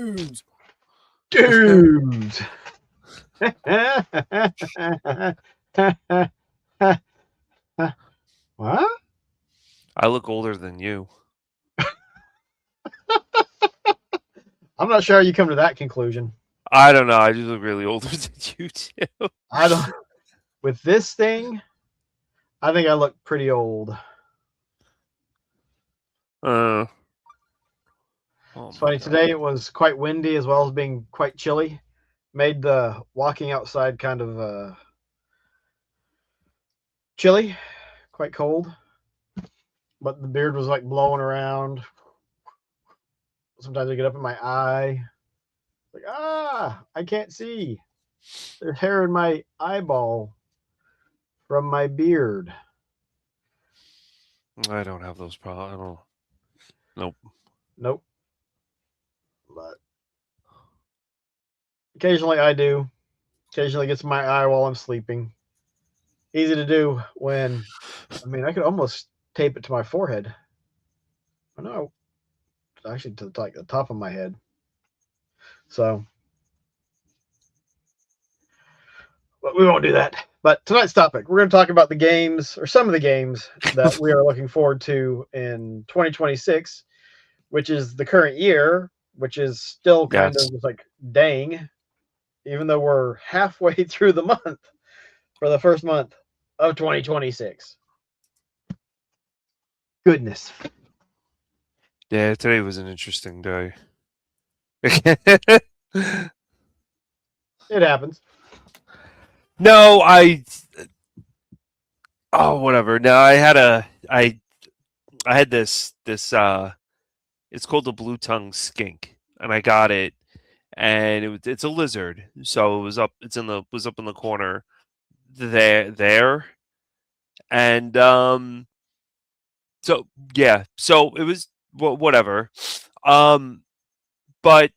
Dudes. Dudes. What? I look older than you. I'm not sure how you come to that conclusion. I don't know. I just look really older than you too. I don't. With this thing, I think I look pretty old. Oh It's funny. my God. Today it was quite windy as well as being quite chilly. Made the walking outside kind of chilly, quite cold. But the beard was like blowing around. Sometimes I get up in my eye. Like, I can't see. There's hair in my eyeball from my beard. I don't have those problems. I don't. Nope. Nope. But occasionally I do. Occasionally gets in my eye while I'm sleeping. Easy to do when, I could almost tape it to my forehead. Oh, no, actually to like the top of my head. So, but we won't do that. But tonight's topic, we're going to talk about the games, or some of the games that we are looking forward to in 2026, which is the current year, which is still kind Yes. of just like, dang, even though we're halfway through the month for the first month of 2026. Goodness. Yeah, today was an interesting day. It happens. No, whatever. No, I had this it's called the blue tongue skink, and I got it, and it's a lizard. So it's up in the corner there. And so yeah, so it was whatever. But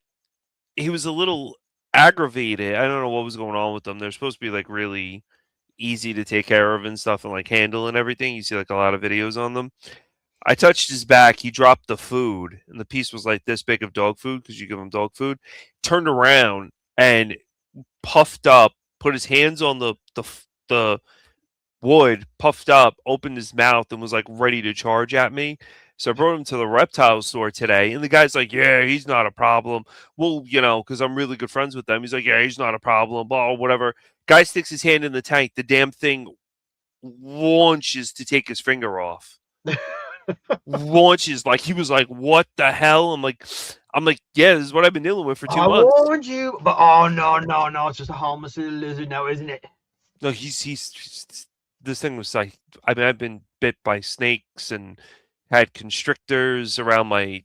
he was a little aggravated. I don't know what was going on with them. They're supposed to be like really easy to take care of and stuff, and like handle and everything. You see like a lot of videos on them. I touched his back. He dropped the food, and the piece was like this big of dog food because you give him dog food. Turned around and puffed up, put his hands on the wood, puffed up, opened his mouth, and was like ready to charge at me. So I brought him to the reptile store today, and the guy's like, "Yeah, he's not a problem." Well, because I'm really good friends with them. He's like, "Yeah, he's not a problem." Blah, whatever. Guy sticks his hand in the tank. The damn thing launches to take his finger off. Launches like he was like, "What the hell?" I'm like, "Yeah, this is what I've been dealing with for 2 months." I warned you, but oh no, it's just a harmless little lizard now, isn't it? No, he's this thing was like, I've been bit by snakes and had constrictors around my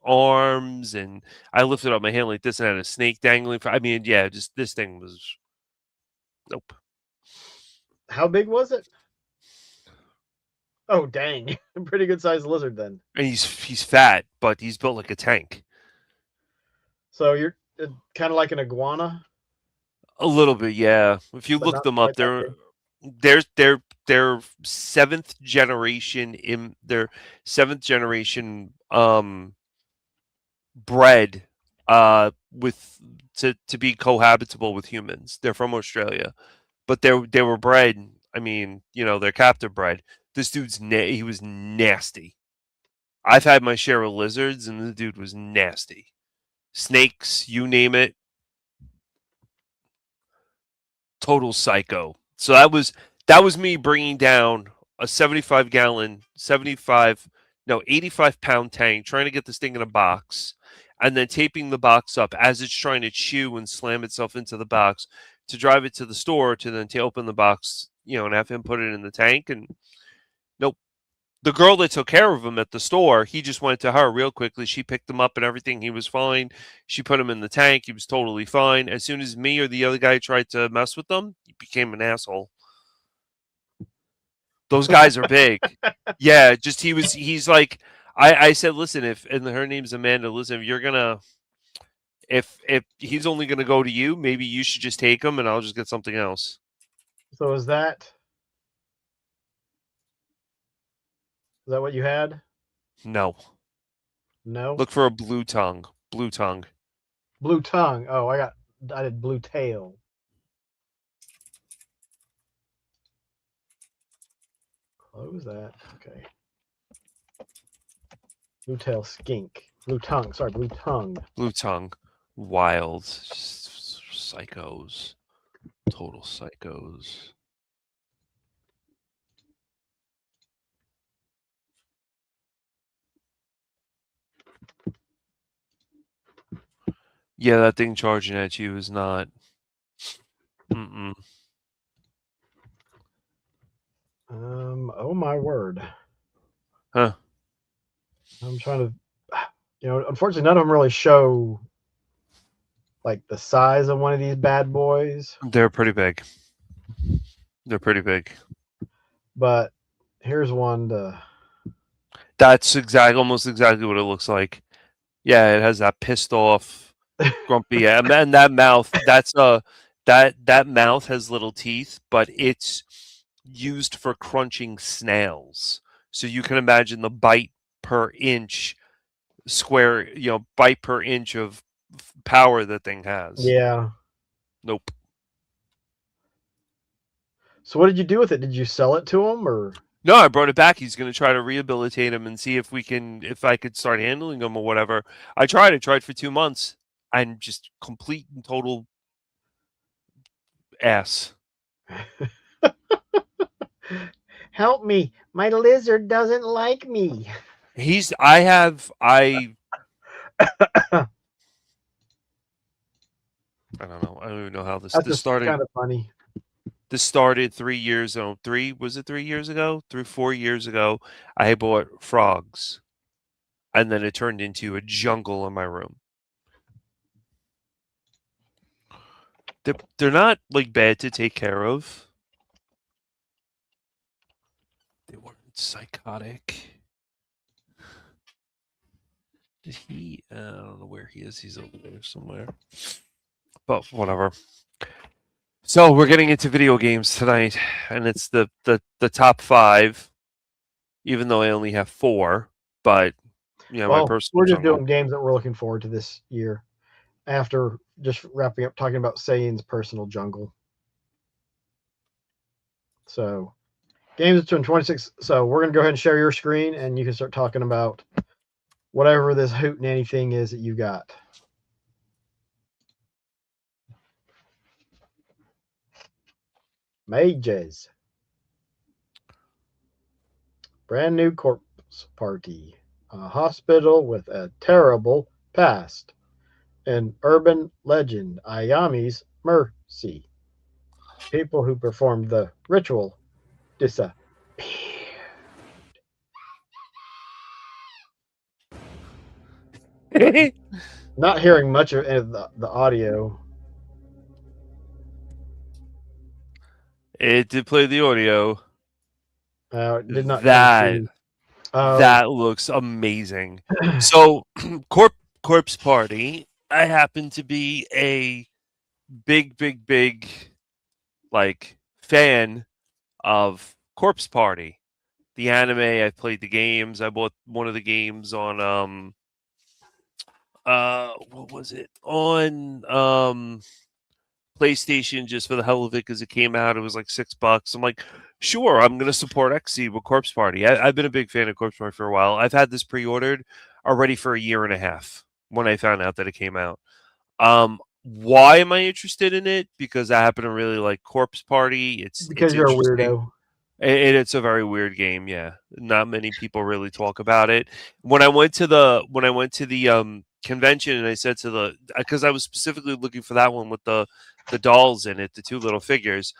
arms, and I lifted up my hand like this and had a snake dangling. Yeah, just this thing was nope. How big was it? Oh dang, pretty good sized lizard then. And he's fat, but he's built like a tank. So you're kind of like an iguana, A little bit, yeah. If you but look not them up, quite that big. they're seventh generation in their seventh generation bred with to be cohabitable with humans. They're from Australia, but they were bred. They're captive bred. This dude's he was nasty. I've had my share of lizards, and the dude was nasty. Snakes, you name it. Total psycho. So that was me bringing down a 85-pound tank, trying to get this thing in a box, and then taping the box up as it's trying to chew and slam itself into the box to drive it to the store to then to open the box, and have him put it in the tank. And nope. The girl that took care of him at the store, he just went to her real quickly. She picked him up and everything. He was fine. She put him in the tank. He was totally fine. As soon as me or the other guy tried to mess with them, he became an asshole. Those guys are big. Yeah, just he's like, I said, listen, and her name's Amanda, listen, if you're gonna, if he's only gonna go to you, maybe you should just take him and I'll just get something else. So is that what you had? No. No. Look for a blue tongue. Blue tongue. Blue tongue. Oh, I did blue tail. Close that. Okay. Blue tail skink. Blue tongue. Sorry, blue tongue. Blue tongue. Wild. Psychos. Total psychos. Yeah, that thing charging at you is not. Mm-mm. Oh my word. Huh. I'm trying to, unfortunately, none of them really show like the size of one of these bad boys. They're pretty big. They're pretty big. But here's one to. That's almost exactly what it looks like. Yeah, it has that pissed off, grumpy, and that mouth. That mouth has little teeth, but it's used for crunching snails. So you can imagine the bite per inch square, bite per inch of power that thing has. Yeah. Nope. So what did you do with it? Did you sell it to him or? No, I brought it back. He's going to try to rehabilitate him and see if I could start handling him or whatever. I tried for 2 months. I'm just complete and total ass. Help me. My lizard doesn't like me. I don't know. I don't even know how this started. Kind of funny. This started 3 years ago. 3 years ago? 4 years ago. I bought frogs. And then it turned into a jungle in my room. They're not like bad to take care of. They weren't psychotic. Did he? I don't know where he is. He's over there somewhere. But whatever. So we're getting into video games tonight, and it's the top 5. Even though I only have 4, but my personal. We're just doing games that we're looking forward to this year. After just wrapping up talking about Saiyin's personal jungle. So, games between 26. So we're gonna go ahead and share your screen, and you can start talking about whatever this hootenanny thing is that you got. Mages. Brand new corpse party. A hospital with a terrible past. An urban legend, Ayami's mercy. People who performed the ritual disappeared. Not hearing much of the audio. It did play the audio. It did not. That looks amazing. So, Corpse Party. I happen to be a big like fan of Corpse Party, the anime. I've played the games. I bought one of the games on what was it on PlayStation just for the hell of it because it came out. It was like $6. I'm like, sure, I'm gonna support XC with Corpse Party. I've been a big fan of Corpse Party for a while. I've had this pre-ordered already for a year and a half when I found out that it came out. Why am I interested in it? Because I happen to really like Corpse Party. It's you're a weirdo. It's a very weird game. Yeah, not many people really talk about it. When I went to the convention and I said to because I was specifically looking for that one with the dolls in it, the 2 little figures.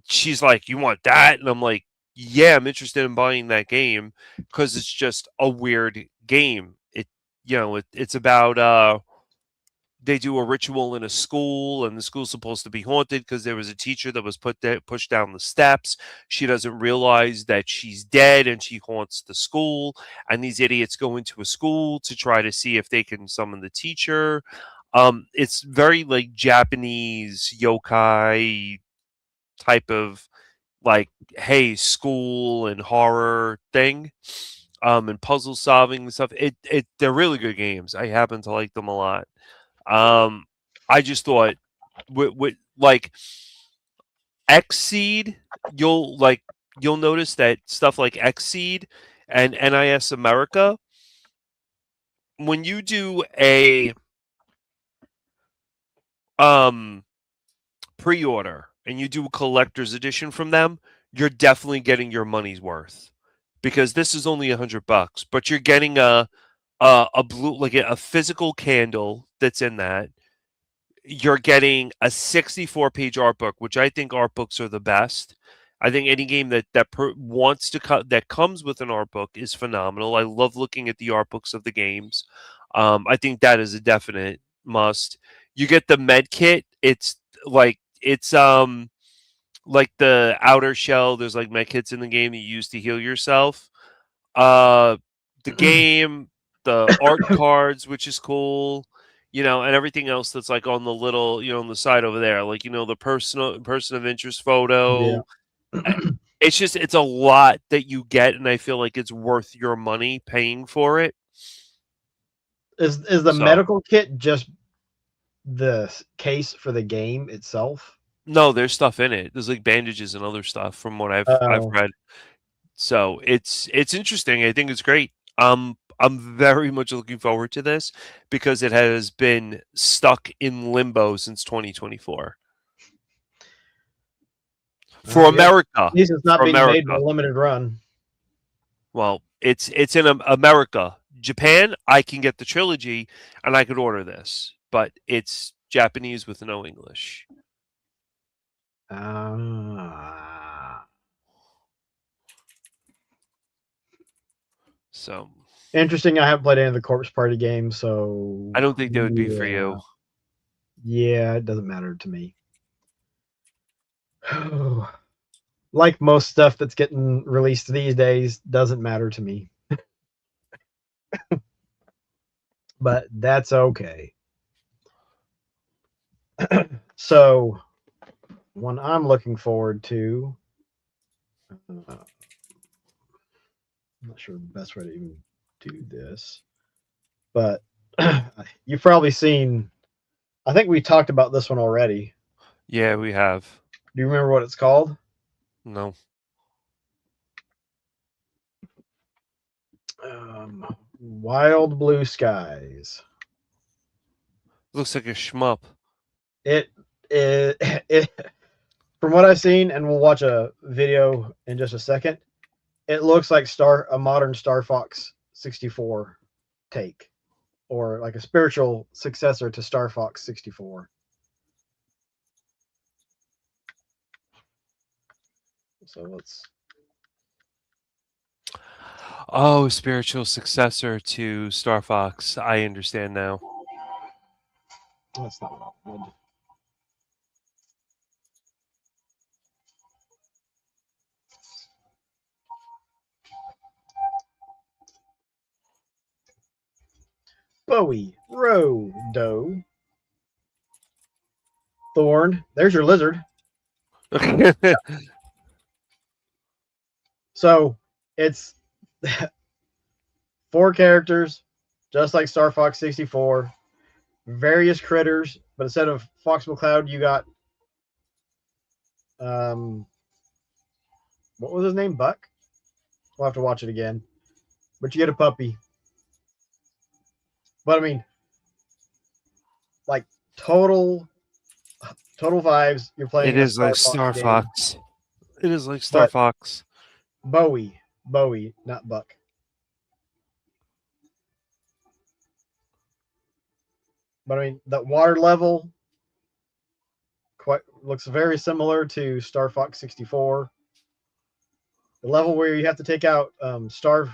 She's like, "You want that?" And I'm like, "Yeah, I'm interested in buying that game because it's just a weird game. It's about they do a ritual in a school, and the school's supposed to be haunted because there was a teacher that was pushed down the steps. She doesn't realize that she's dead, and she haunts the school. And these idiots go into a school to try to see if they can summon the teacher. It's very like Japanese yokai type of like, hey, school and horror thing. and puzzle solving and stuff. They're really good games. I happen to like them a lot. I just thought with like Xseed, you'll notice that stuff like Xseed and NIS America, when you do a pre-order and you do a collector's edition from them, you're definitely getting your money's worth, because this is only $100, but you're getting a blue, like a physical candle that's in that. You're getting a 64-page art book, which I think art books are the best. I think any game wants to cut that comes with an art book is phenomenal. I love looking at the art books of the games. I think that is a definite must. You get the med kit. It's like the outer shell. There's like med kits in the game that you use to heal yourself. The game, the art cards, which is cool, and everything else that's like on the little, on the side over there, like the person of interest photo. Yeah. It's a lot that you get, and I feel like it's worth your money paying for it. Is the medical kit just the case for the game itself? No, there's stuff in it. There's like bandages and other stuff from what I've read. So it's interesting. I think it's great. I'm very much looking forward to this because it has been stuck in limbo since 2024. For America. This is not being made by limited run. Well, it's in America. Japan, I can get the trilogy and I could order this, but it's Japanese with no English. So interesting. I haven't played any of the Corpse Party games, so I don't think that would be for you. Yeah, it doesn't matter to me. Like most stuff that's getting released these days, doesn't matter to me. But that's okay. So, one I'm looking forward to. I'm not sure the best way to even do this, but you've probably seen. I think we talked about this one already. Yeah, we have. Do you remember what it's called? No. Wild Blue Skies. Looks like a shmup. It from what I've seen, and we'll watch a video in just a second, it looks like a modern Star Fox 64 take, or like a spiritual successor to Star Fox 64. So let's. Oh, spiritual successor to Star Fox. I understand now. That's not what I wanted. Bowie, Rodo, Thorn. There's your lizard. So it's 4 characters, just like Star Fox 64. Various critters, but instead of Fox McCloud, you got what was his name? Buck? We'll have to watch it again. But you get a puppy. But I mean, like total vibes. You're playing. It is like Star Fox. It is like Star Fox. Bowie, not Buck. But I mean, that water level looks very similar to Star Fox 64. The level where you have to take out Star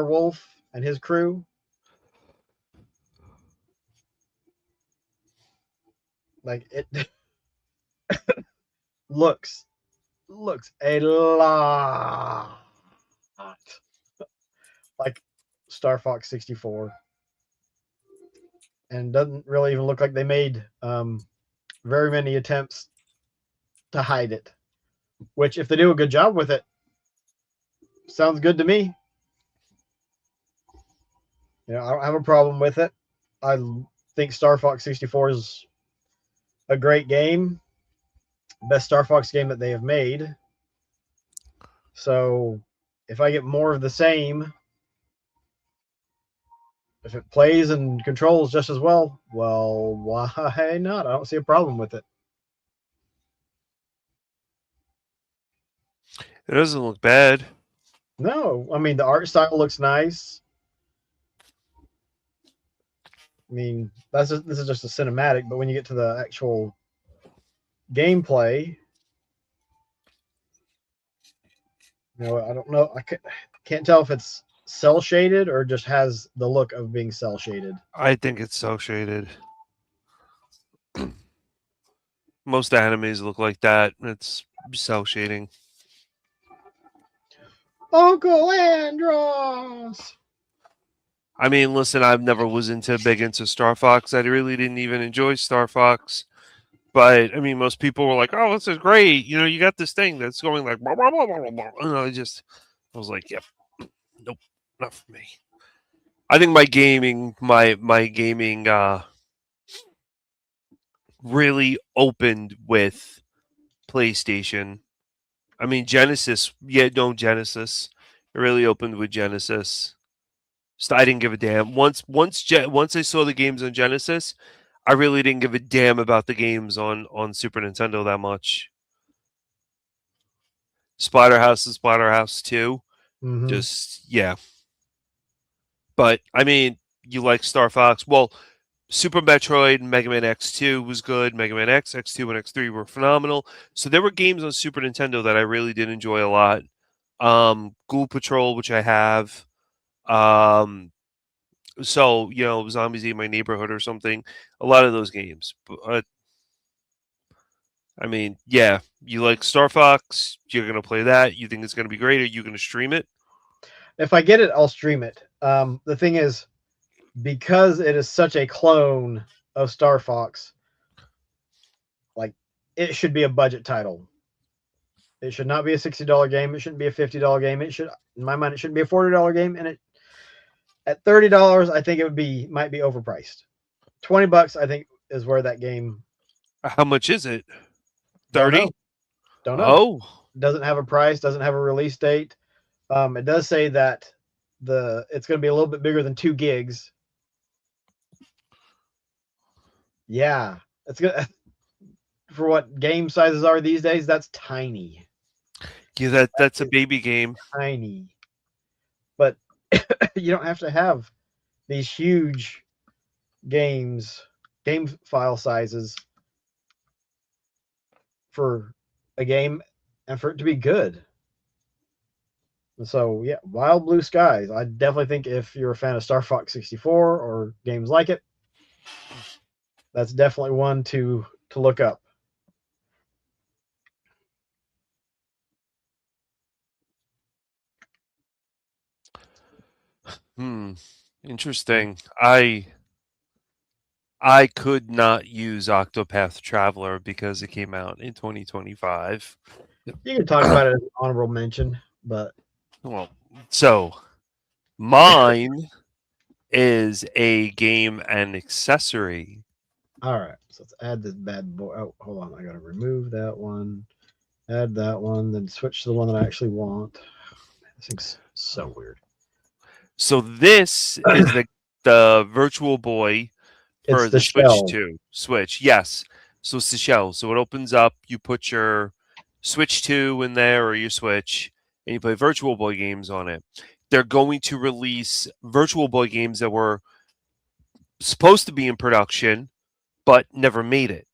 Wolf and his crew. Like it looks a lot like Star Fox 64. And doesn't really even look like they made very many attempts to hide it. Which, if they do a good job with it, sounds good to me. I don't have a problem with it. I think Star Fox 64 is a great game, best Star Fox game that they have made. So if I get more of the same, if it plays and controls just as well, well, why not? I don't see a problem with it. It doesn't look bad. No, I mean the art style looks nice. I mean this is just a cinematic, but when you get to the actual gameplay, I don't know. I can't tell if it's cell shaded or just has the look of being cell shaded. I think it's cel shaded. Most animes look like that. It's cel shading. Uncle Andros. I mean, listen, I've never was big into Star Fox. I really didn't even enjoy Star Fox. But I mean, most people were like, "Oh, this is great! You got this thing that's going like blah blah blah blah blah." And I was like, "Yep, nope, not for me." I think my gaming really opened with PlayStation. I mean, Genesis. Yeah, no, Genesis. It really opened with Genesis. So I didn't give a damn. Once I saw the games on Genesis, I really didn't give a damn about the games on Super Nintendo that much. Splatterhouse and Splatterhouse 2. Mm-hmm. Just yeah. But I mean, you like Star Fox. Well, Super Metroid and Mega Man X2 was good. Mega Man X, X2, and X3 were phenomenal. So there were games on Super Nintendo that I really did enjoy a lot. Ghoul Patrol, which I have. So, Zombies Eat My Neighborhood or something. A lot of those games. But I mean, yeah, you like Star Fox, you're going to play that. You think it's going to be great. Are you going to stream it? If I get it, I'll stream it. The thing is, because it is such a clone of Star Fox, like it should be a budget title. It should not be a $60 game. It shouldn't be a $50 game. It should, in my mind, it shouldn't be a $40 game. And at $30, I think might be overpriced. $20, I think, is where that game. How much is it? 30? Don't know. Oh. Doesn't have a price. Doesn't have a release date. It does say that it's going to be a little bit bigger than 2 gigs. Yeah, it's good for what game sizes are these days. That's tiny. Yeah, that's a baby game. Tiny, but you don't have to have these huge game file sizes for a game and for it to be good. And so yeah, Wild Blue Skies. I definitely think if you're a fan of Star Fox 64 or games like it, that's definitely one to look up. Interesting. I could not use Octopath Traveler because it came out in 2025. You can talk about it as an honorable mention, but well, so mine is a game and accessory. All right, so let's add this bad boy. Oh, hold on, I gotta remove that one, add that one, then switch to the one that I actually want. Man, this thing's so weird. So this is the Virtual Boy for the Switch 2. Switch, yes. So it's the shell. So it opens up. You put your Switch 2 in there or your Switch, and you play Virtual Boy games on it. They're going to release Virtual Boy games that were supposed to be in production, but never made it.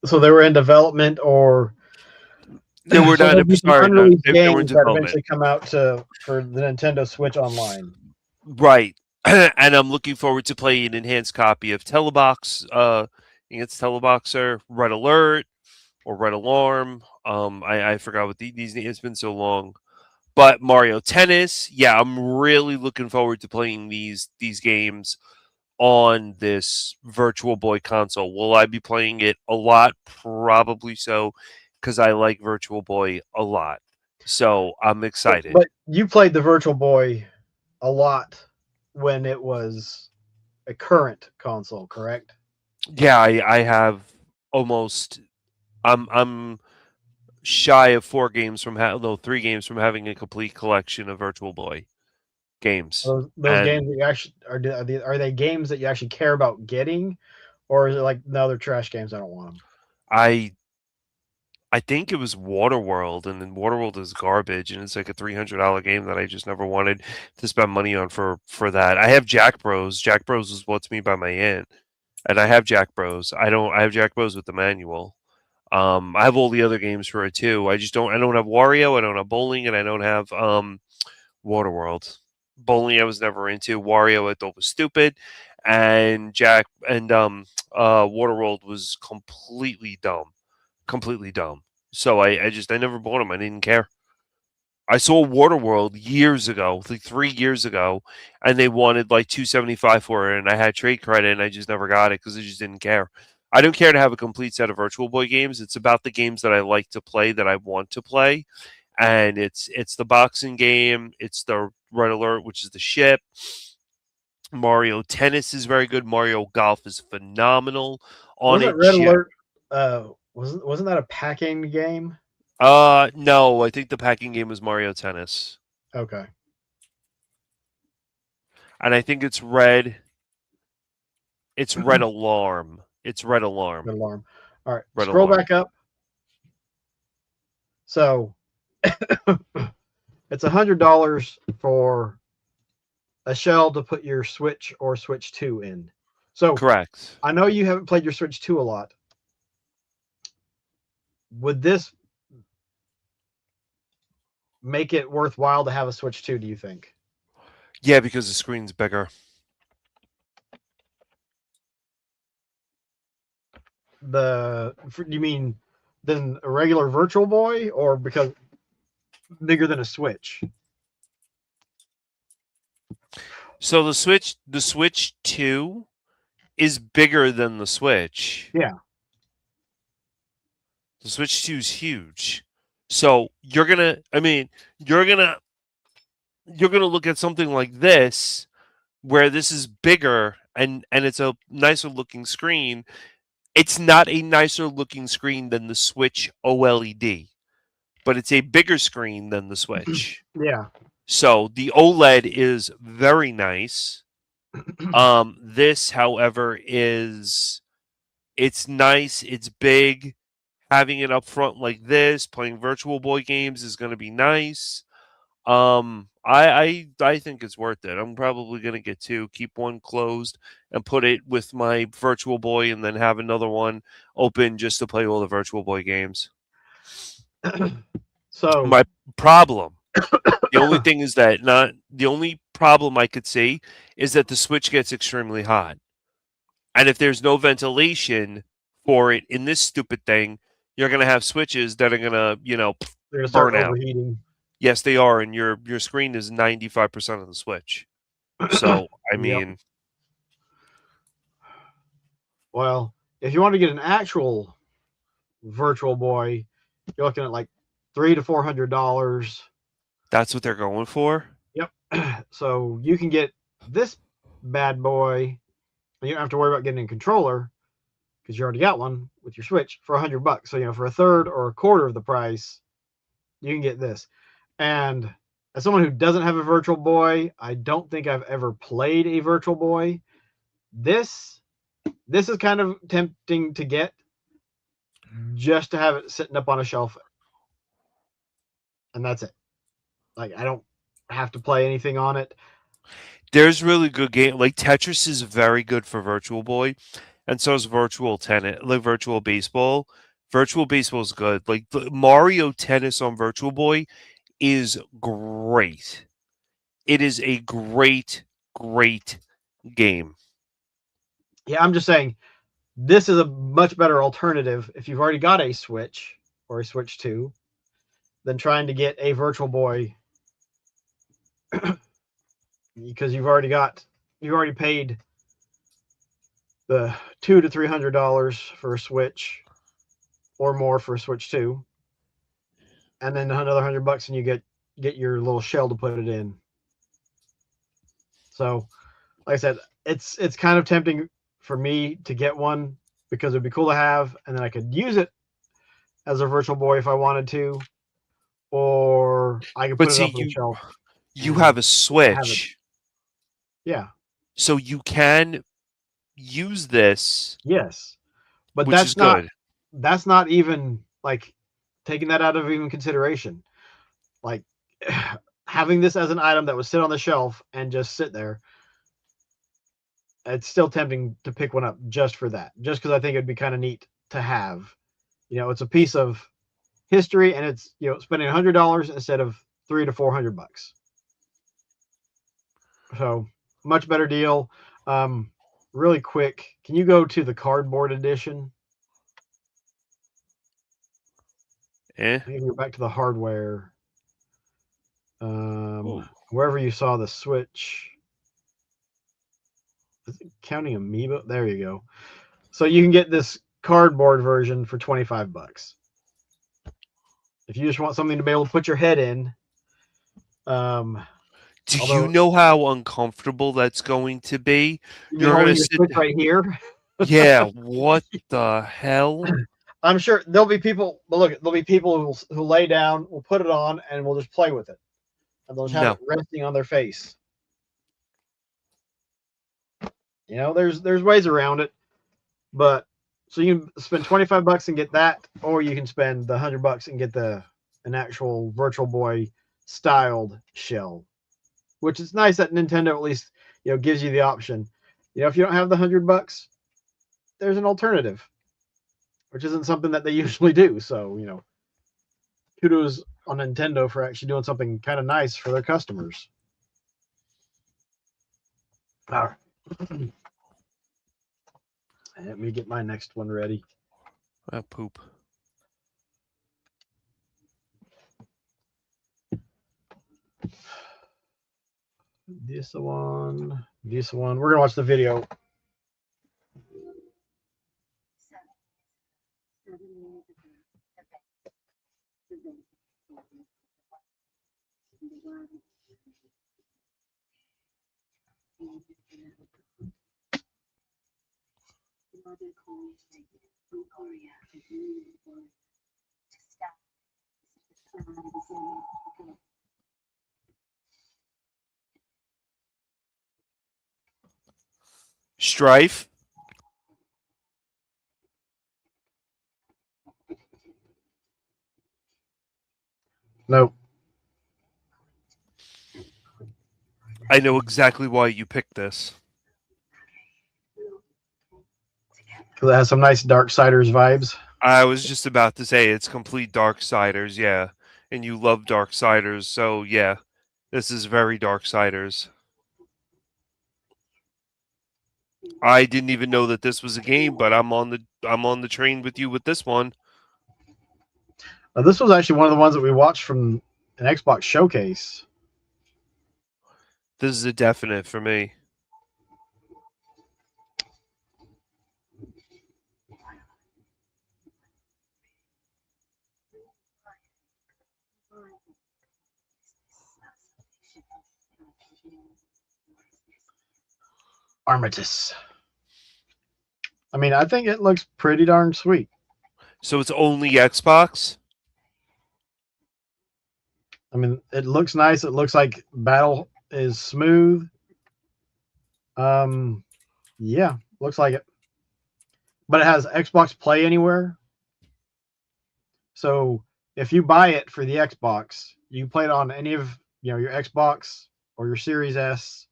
So they were in development, or they were not. They were in development. That eventually come out for the Nintendo Switch Online. Right, and I'm looking forward to playing an enhanced copy of Telebox. I think it's Teleboxer, Red Alert, or Red Alarm. I forgot what these names. It's been so long. But Mario Tennis, yeah, I'm really looking forward to playing these games on this Virtual Boy console. Will I be playing it a lot? Probably so, because I like Virtual Boy a lot. So I'm excited. But you played the Virtual Boy a lot when it was a current console, correct? Yeah, I have almost. I'm shy of 4 games from no 3 games from having a complete collection of Virtual Boy games, Those and games that you actually are they games that you actually care about getting, or is it like no, they're trash games? I don't want them. I I think it was Waterworld, and then Waterworld is garbage, and it's like a $300 game that I just never wanted to spend money on for that. I have Jack Bros. Jack Bros is what's me by my aunt, and I have Jack Bros. I don't. I have Jack Bros with the manual. I have all the other games for it too. I just don't. I don't have Wario. I don't have bowling, and I don't have Waterworld. Bowling I was never into. Wario I thought was stupid, and Waterworld was completely dumb. So I never bought them. I didn't care. I saw Waterworld years ago, like 3 years ago, and they wanted like 275 for it, and I had trade credit, and I just never got it because I just didn't care. I don't care to have a complete set of Virtual Boy games. It's about the games that I like to play that I want to play, and it's the boxing game, it's the Red Alert, which is the ship. Mario Tennis is very good. Mario Golf is phenomenal on Wasn't it. Red Alert? Wasn't that a packing game? No, I think the packing game was Mario Tennis, Okay, and I think it's Red. It's Red Alarm. It's Red Alarm. Red Alarm. All right, Red scroll Alarm. back up. So it's $100 for a shell to put your Switch or Switch 2 in. So Correct. I know you haven't played your Switch 2 a lot. Would this make it worthwhile to have a Switch 2, do you think? Yeah, because the screen's bigger. You mean than a regular Virtual Boy, or because bigger than a Switch? So the Switch 2 is bigger than the Switch. Yeah. The Switch 2 is huge. So you're gonna look at something like this where this is bigger and it's a nicer looking screen. It's not a nicer looking screen than the Switch OLED, but it's a bigger screen than the Switch. Yeah. So the OLED is very nice. This, however, it's nice, it's big. Having it up front like this, playing Virtual Boy games is going to be nice. I think it's worth it. I'm probably gonna get two, keep one closed, and put it with my Virtual Boy, and then have another one open just to play all the Virtual Boy games. So My problem, the only thing is that not the only problem I could see is that the Switch gets extremely hot, and if there's no ventilation for it in this stupid thing, you're gonna have switches that are gonna they're gonna start burn out. overheating. Yes, they are, and your screen is 95% of the Switch. So, I Yep. mean, Well, if you want to get an actual Virtual Boy, you're looking at like $300 to $400. that's what they're going for. Yep. So you can get this bad boy, and you don't have to worry about getting a controller because you already got one with your Switch for $100. So for a third or a quarter of the price, you can get this. And as someone who doesn't have a Virtual Boy, I don't think I've ever played a Virtual Boy. This is kind of tempting to get just to have it sitting up on a shelf, and that's it. Like I don't have to play anything on it. There's really good game like Tetris is very good for Virtual Boy, and so is Virtual Tennis, like Virtual Baseball. Virtual Baseball is good. Like the Mario Tennis on Virtual Boy is great. It is a great game. Yeah, I'm just saying this is a much better alternative if you've already got a Switch or a Switch 2 than trying to get a Virtual Boy because you've already paid the $200 to $300 for a Switch or more for a Switch 2, and then another $100 and you get your little shell to put it in. So, like I said, it's kind of tempting for me to get one because it'd be cool to have, and then I could use it as a Virtual Boy if I wanted to, or I could But put it see, up on the shelf you and have a have it. Switch, Yeah. so you can use this, Yes. But which is good. that's not even like taking that out of even consideration. Like having this as an item that would sit on the shelf and just sit there, it's still tempting to pick one up just for that. Just because I think it'd be kind of neat to have. It's a piece of history, and it's spending $100 instead of $300 to $400. So much better deal. Really quick, can you go to the cardboard edition? Eh? I think you're back to the hardware. Ooh. Wherever you saw the Switch. Is it counting Amiibo? There you go. So you can get this cardboard version for $25. If you just want something to be able to put your head in. Do you Although know how uncomfortable that's going to be? you'll be You're gonna holding your sit Switch there. right here. Yeah, what the hell? I'm sure there'll be people, but look, there'll be people who lay down, will put it on, and will just play with it. And they'll just have No. it resting on their face. There's ways around it, but so you can spend $25 and get that, or you can spend the $100 and get an actual Virtual Boy styled shell, which is nice that Nintendo at least gives you the option. If you don't have the $100, there's an alternative, which isn't something that they usually do. So kudos on Nintendo for actually doing something kind of nice for their customers. All right. Let me get my next one ready. Poop. This one. We're gonna watch the video. Strife. Nope. I know exactly why you picked this. Because it has some nice Darksiders vibes. I was just about to say it's complete Darksiders, yeah. And you love Darksiders, so yeah. This is very Darksiders. I didn't even know that this was a game, but I'm on the train with you with this one. This was actually one of the ones that we watched from an Xbox showcase. This is a definite for me. Armistice. I mean, I think it looks pretty darn sweet. So it's only Xbox? I mean, it looks nice. It looks like battle is smooth. Yeah, looks like it. But it has Xbox Play Anywhere. So if you buy it for the Xbox, you play it on any of your Xbox or your Series S.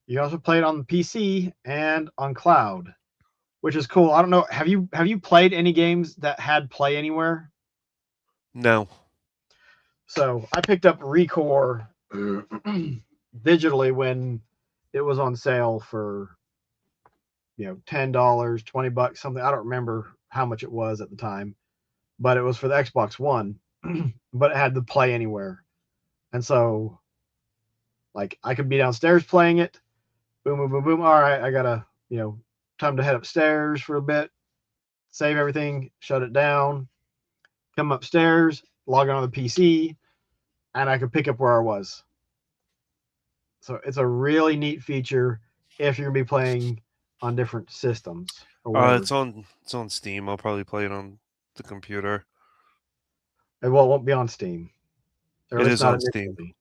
You can also play it on the PC and on cloud, which is cool. I don't know. Have you played any games that had Play Anywhere? No. So I picked up Recore digitally when it was on sale for $10, $20, something. I don't remember how much it was at the time, but it was for the Xbox One, but it had the Play Anywhere. And so like I could be downstairs playing it, boom, boom, boom, boom. All right, I gotta, time to head upstairs for a bit, save everything, shut it down, come upstairs, log on to the PC, and I could pick up where I was. So it's a really neat feature if you're gonna be playing on different systems or whatever. It's on Steam. I'll probably play it on the computer. Well, it won't be on Steam, or at It least is not on Steam. initially.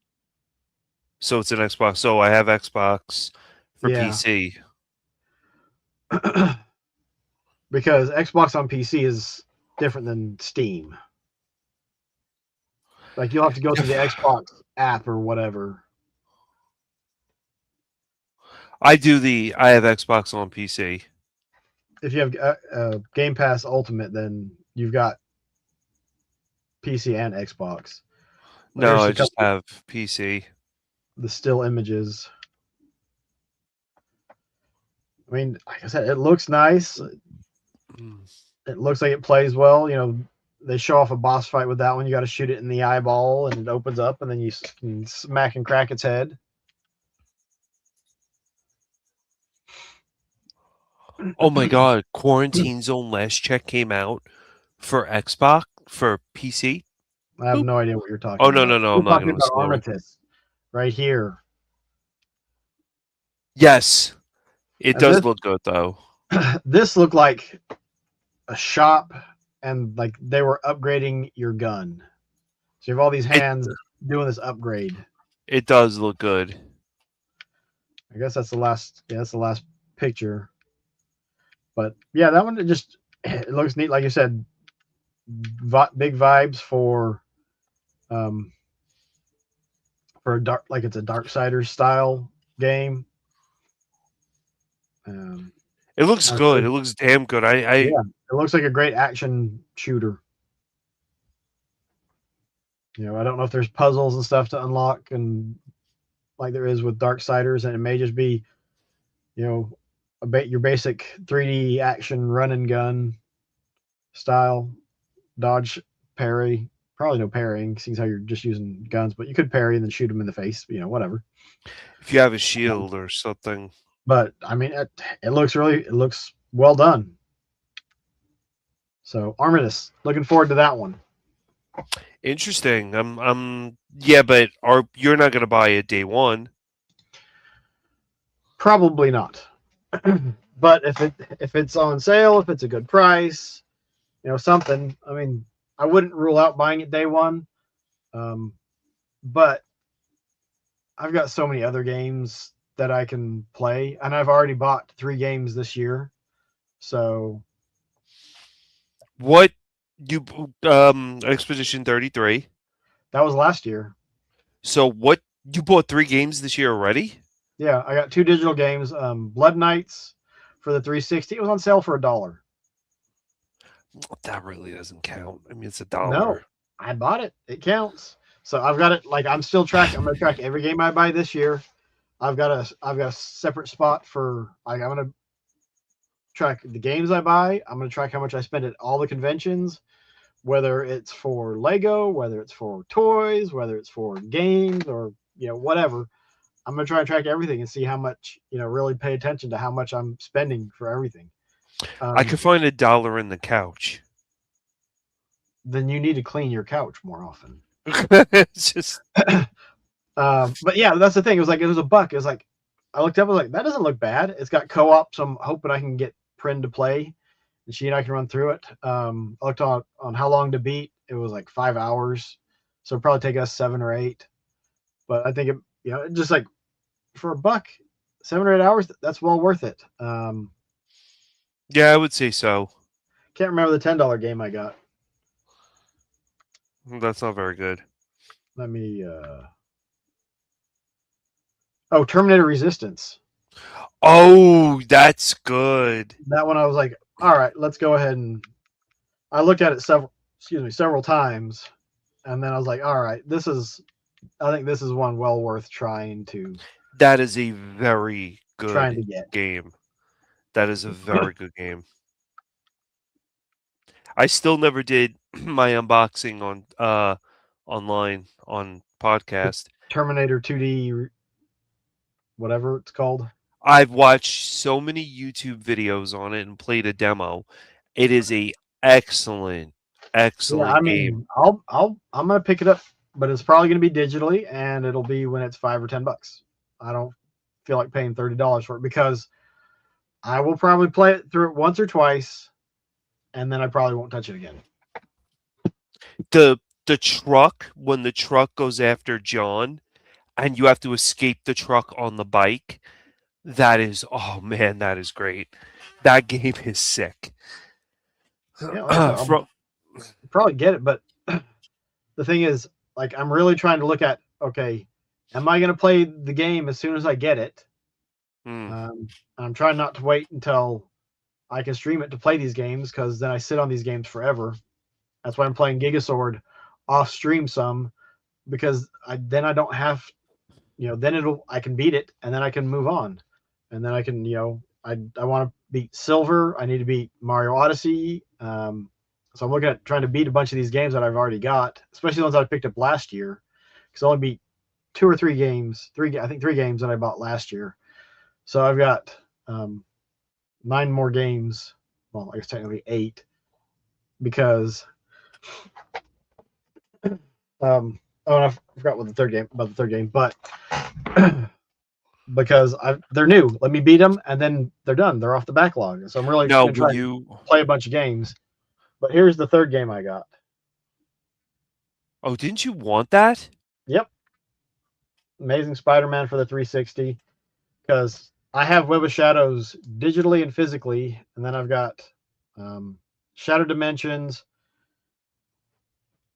So it's an Xbox. So I have Xbox for Yeah. PC. Because Xbox on PC is different than Steam. Like you'll have to go to the Xbox app or whatever. I have Xbox on PC. If you have Game Pass Ultimate, then you've got PC and Xbox. But No, I just have PC. The still images. I mean, like I said, it looks nice. It looks like it plays well. You know, they show off a boss fight with that one. You got to shoot it in the eyeball, and it opens up, and then you can smack and crack its head. Oh my god, Quarantine Zone Last Check came out for Xbox for PC. I have no idea what you're talking Oh about. no, I'm I'm not talking going about to Armistice right here. Yes, it And does look good though. This looked like a shop, and like they were upgrading your gun. So you have all these hands doing this upgrade. It does look good. I guess that's the last. Yeah, that's the last picture. But yeah, that one it looks neat. Like you said, big vibes for a dark, like it's a Darksiders style game. It looks good. It looks damn good. Yeah, it looks like a great action shooter. You know, I don't know if there's puzzles and stuff to unlock, and like there is with Darksiders, and it may just be, you know, your basic 3D action run and gun style, dodge, parry. Probably no parrying, seeing how you're just using guns, but you could parry and then shoot them in the face. You know, whatever. If you have a shield or something. But I mean, it looks well done. So Armistice, looking forward to that one. Interesting. Yeah, but you're not going to buy it day one? Probably not. But if it's on sale, if it's a good price, you know, something. I mean, I wouldn't rule out buying it day one. But I've got so many other games that I can play, and I've already bought 3 games this year. So what you Expedition 33? That was last year. So what, you bought 3 games this year already? Yeah, I got 2 digital games. Blood Knights for the 360. It was on sale for $1. That really doesn't count. I mean, it's $1. No, I bought it. It counts. So I've got it. Like I'm still tracking. I'm gonna track every game I buy this year. I've got a separate spot for. Like I'm gonna track the games I buy. I'm gonna track how much I spend at all the conventions, whether it's for Lego, whether it's for toys, whether it's for games, or whatever. I'm gonna try and track everything and see how much, really pay attention to how much I'm spending for everything. I could find $1 in the couch. Then you need to clean your couch more often. It's just. But yeah, that's the thing. It was like it was $1. It was like I looked up. I was like, that doesn't look bad. It's got co-op, so I'm hoping I can get Prin to play, and she and I can run through it. I looked on how long to beat. It was like 5 hours, so it'll probably take us 7 or 8. But I think it, just like for $1, 7 or 8 hours, that's well worth it. Yeah, I would say so. Can't remember the $10 game I got. That's not very good. Let me. Oh, Terminator Resistance. Oh, that's good. That one I was like, all right, let's go ahead, and I looked at it several times, and then I was like, all right, I think this is one well worth trying to. That is a very good game. That is a very good game. I still never did my unboxing on online on podcast. Terminator 2D, whatever it's called. I've watched so many YouTube videos on it and played a demo. It is a excellent game. I'm gonna pick it up, but it's probably gonna be digitally, and it'll be when it's $5 or $10. I don't feel like paying $30 for it because I will probably play it through it once or twice, and then I probably won't touch it again. The truck, when the truck goes after John and you have to escape the truck on the bike, that is, oh man, that is great. That game is sick. Yeah, like I said, I'll From probably get it, but the thing is, like, I'm really trying to look at, okay, am I going to play the game as soon as I get it? I'm trying not to wait until I can stream it to play these games because then I sit on these games forever. That's why I'm playing Gigasword off stream some because then I don't have, then I can beat it and then I can move on, and then I can, I want to beat Silver. I need to beat Mario Odyssey. So I'm looking at trying to beat a bunch of these games that I've already got, especially the ones I picked up last year, because I only beat two or three games, I think three games that I bought last year. So I've got 9 more games. Well, I guess technically 8, because oh, and I forgot what the third game, but because they're new. Let me beat them, and then they're done. They're off the backlog. So I'm really No, going to try to play a bunch of games. But here's the third game I got. Oh, didn't you want that? Yep. Amazing Spider-Man for the 360, because I have Web of Shadows digitally and physically, and then I've got Shadow Dimensions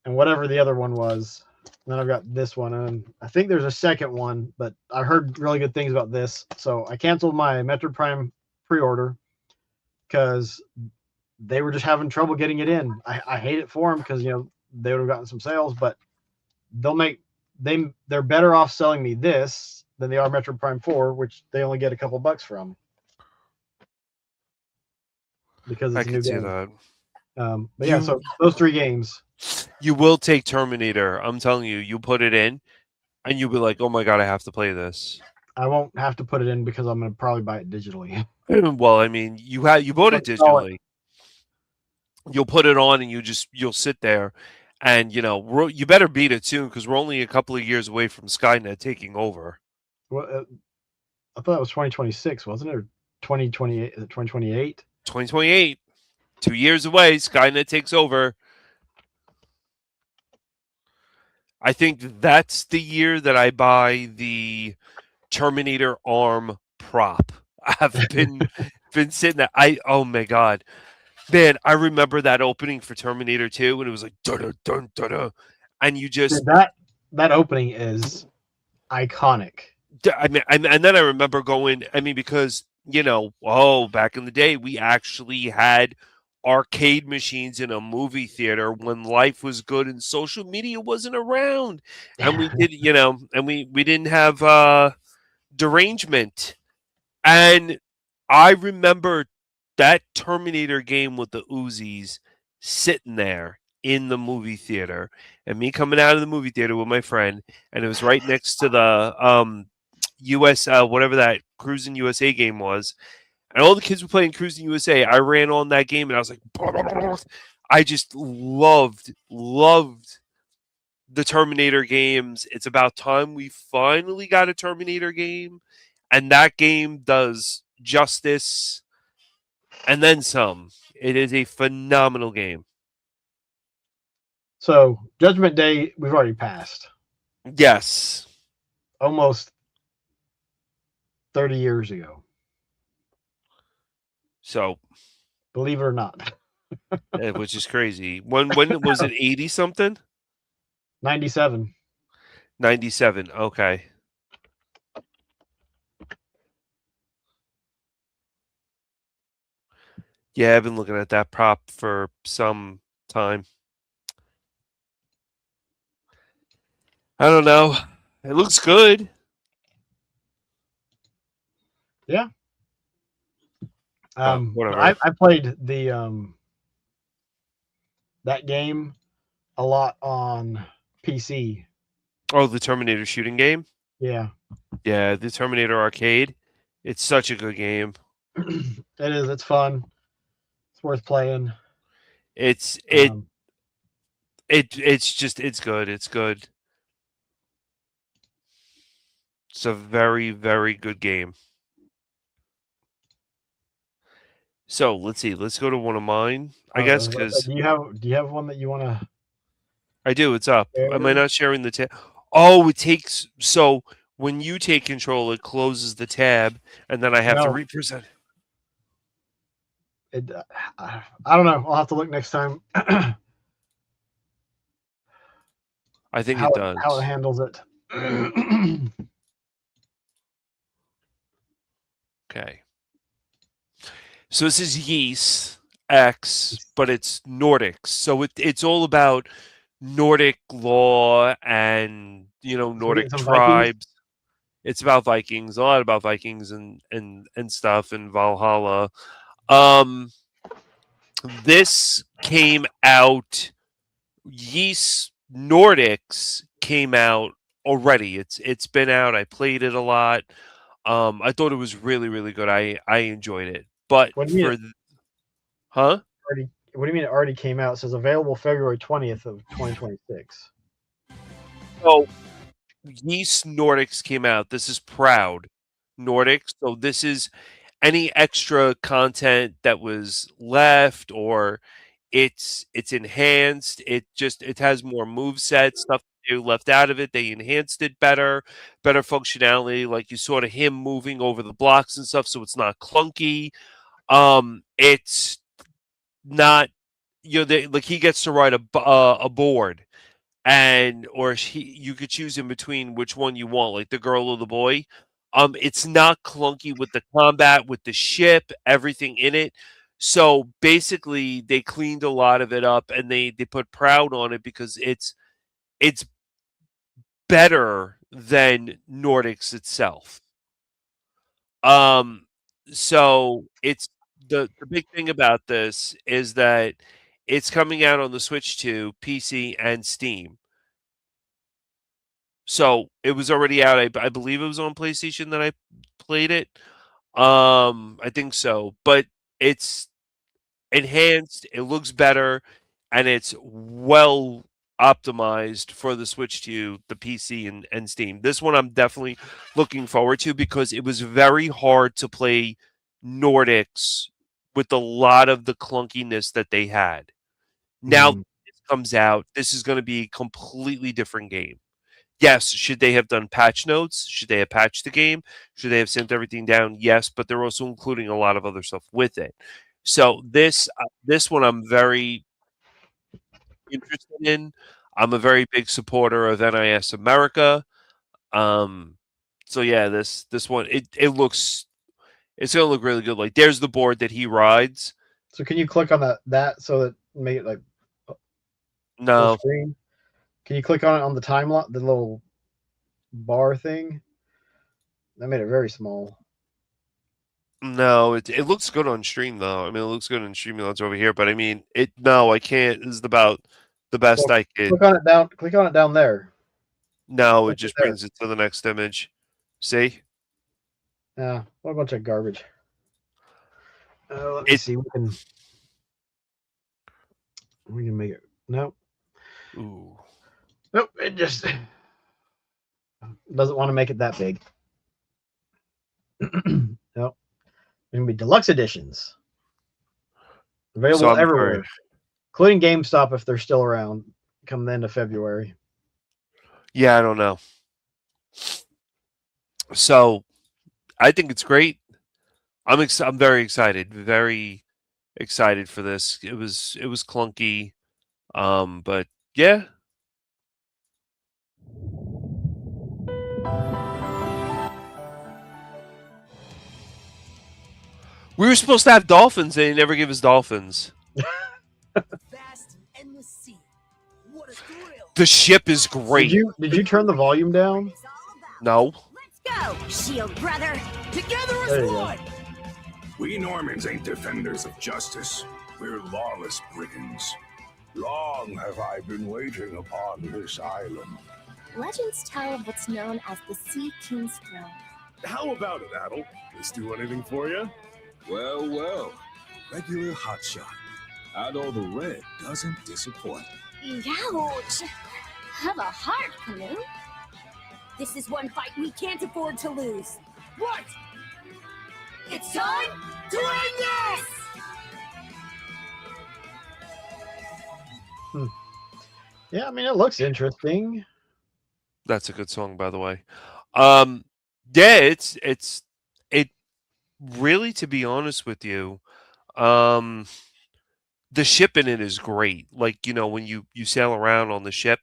and whatever the other one was. And then I've got this one, and I think there's a second one, but I heard really good things about this, so I canceled my Metroid Prime pre-order because they were just having trouble getting it in. I hate it for them because they would have gotten some sales, but they're better off selling me this than they are Metroid Prime 4, which they only get a couple bucks from because it's a new game. That. But yeah, so those 3 games. You will take Terminator. I'm telling you, you put it in, and you'll be like, "Oh my god, I have to play this." I won't have to put it in because I'm going to probably buy it digitally. Well, I mean, you bought it digitally. You'll put it on, and you'll sit there, and you better beat it soon because we're only a couple of years away from Skynet taking over. Well, I thought it was 2026, wasn't it? Or 2028? 2028? 2028. 2 years away. Skynet takes over. I think that's the year that I buy the Terminator arm prop. I've been sitting there. Oh my god, man! I remember that opening for Terminator 2 when it was like dun dun dun dun, and you just that opening is iconic. I mean, and then I remember going. I mean, because back in the day, we actually had arcade machines in a movie theater when life was good and social media wasn't around, and we did, and we didn't have derangement. And I remember that Terminator game with the Uzis sitting there in the movie theater, and me coming out of the movie theater with my friend, and it was right next to the US whatever that Cruising USA game was, and all the kids were playing Cruising USA. I ran on that game, and I was like, I just loved the Terminator games. It's about time we finally got a Terminator game, and that game does justice and then some. It is a phenomenal game. So Judgment Day, we've already passed. Yes. Almost 30 years ago. So, believe it or not, which is crazy. When was it? 80 something? 97. 97. Okay. Yeah, I've been looking at that prop for some time. I don't know. It looks good. Yeah. Whatever. I played the that game a lot on PC. Oh, the Terminator shooting game? Yeah. Yeah, the Terminator Arcade. It's such a good game. It is. It's fun. It's worth playing. It's good. It's good. It's a very, very good game. So let's see. Let's go to one of mine. I guess because do you have one that you want to? I do. It's up. share? Am I not sharing the tab? Oh, it takes. So when you take control, it closes the tab, and then I have to No. represent. I don't know. I'll have to look next time. I think it does. How it handles it. Okay. So this is Ys X, but it's Nordics. So it's all about Nordic law and Nordic tribes. Vikings? It's about Vikings, a lot about Vikings and stuff, and Valhalla. This came out. Ys Nordics came out already. It's been out. I played it a lot. I thought it was really, really good. I enjoyed it. But what do you mean? Huh? What do you mean it already came out? It says available February 20th of 2026. So Ys Nordics came out. This is Proud Nordics. So this is any extra content that was left, or it's enhanced. It has more moveset stuff they left out of it. They enhanced it better functionality. Like you sort of him moving over the blocks and stuff, so it's not clunky. It's not like he gets to ride a board, and you could choose in between which one you want, like the girl or the boy. It's not clunky with the combat, with the ship, everything in it. So basically, they cleaned a lot of it up, and they put Proud on it because it's better than Nordics itself. So it's the big thing about this is that it's coming out on the Switch 2, PC, and Steam. So it was already out. I believe it was on PlayStation that I played it. I think so, but it's enhanced. It looks better, and it's well optimized for the Switch 2, the PC, and Steam. This one I'm definitely looking forward to because it was very hard to play Nordics with a lot of the clunkiness that they had. Now this comes out, this is going to be a completely different game. Yes, should they have done patch notes? Should they have patched the game? Should they have sent everything down? Yes, but they're also including a lot of other stuff with it. So this one I'm very interested in. I'm a very big supporter of NIS America. So yeah, this one it looks, it's gonna look really good. Like there's the board that he rides. So can you click on that so that make it like no screen? Can you click on it on the timeline, the little bar thing? That made it very small. No, it looks good on stream though. I mean, it looks good on Streamlabs over here, but I mean, no, I can't. This is about the best I can. Click on it down there. No, it just brings it to the next image. See? Yeah, what a bunch of garbage. Let me see. We can make it. Nope. Ooh. Nope. It just doesn't want to make it that big. Nope. There's gonna be deluxe editions available everywhere, including GameStop if they're still around. Come the end of February. Yeah, I don't know. So, I think it's great. I'm very excited. Very excited for this. It was clunky, but yeah. We were supposed to have dolphins. They never give us dolphins. The ship is great. Did you turn the volume down? No. Let's go, Shield brother. Together as one. We Normans ain't defenders of justice. We're lawless brigands. Long have I been waiting upon this island. Legends tell of what's known as the Sea King's Throne. How about it, Adel? This do anything for you? Well, well. Regular hotshot. Adol the Red doesn't disappoint. Youch! Have a heart, Canoe. This is one fight we can't afford to lose. What? It's time to end this! Yeah, I mean, it looks interesting. That's a good song, by the way. Yeah, it really, to be honest with you, the ship in it is great. Like, when you sail around on the ship,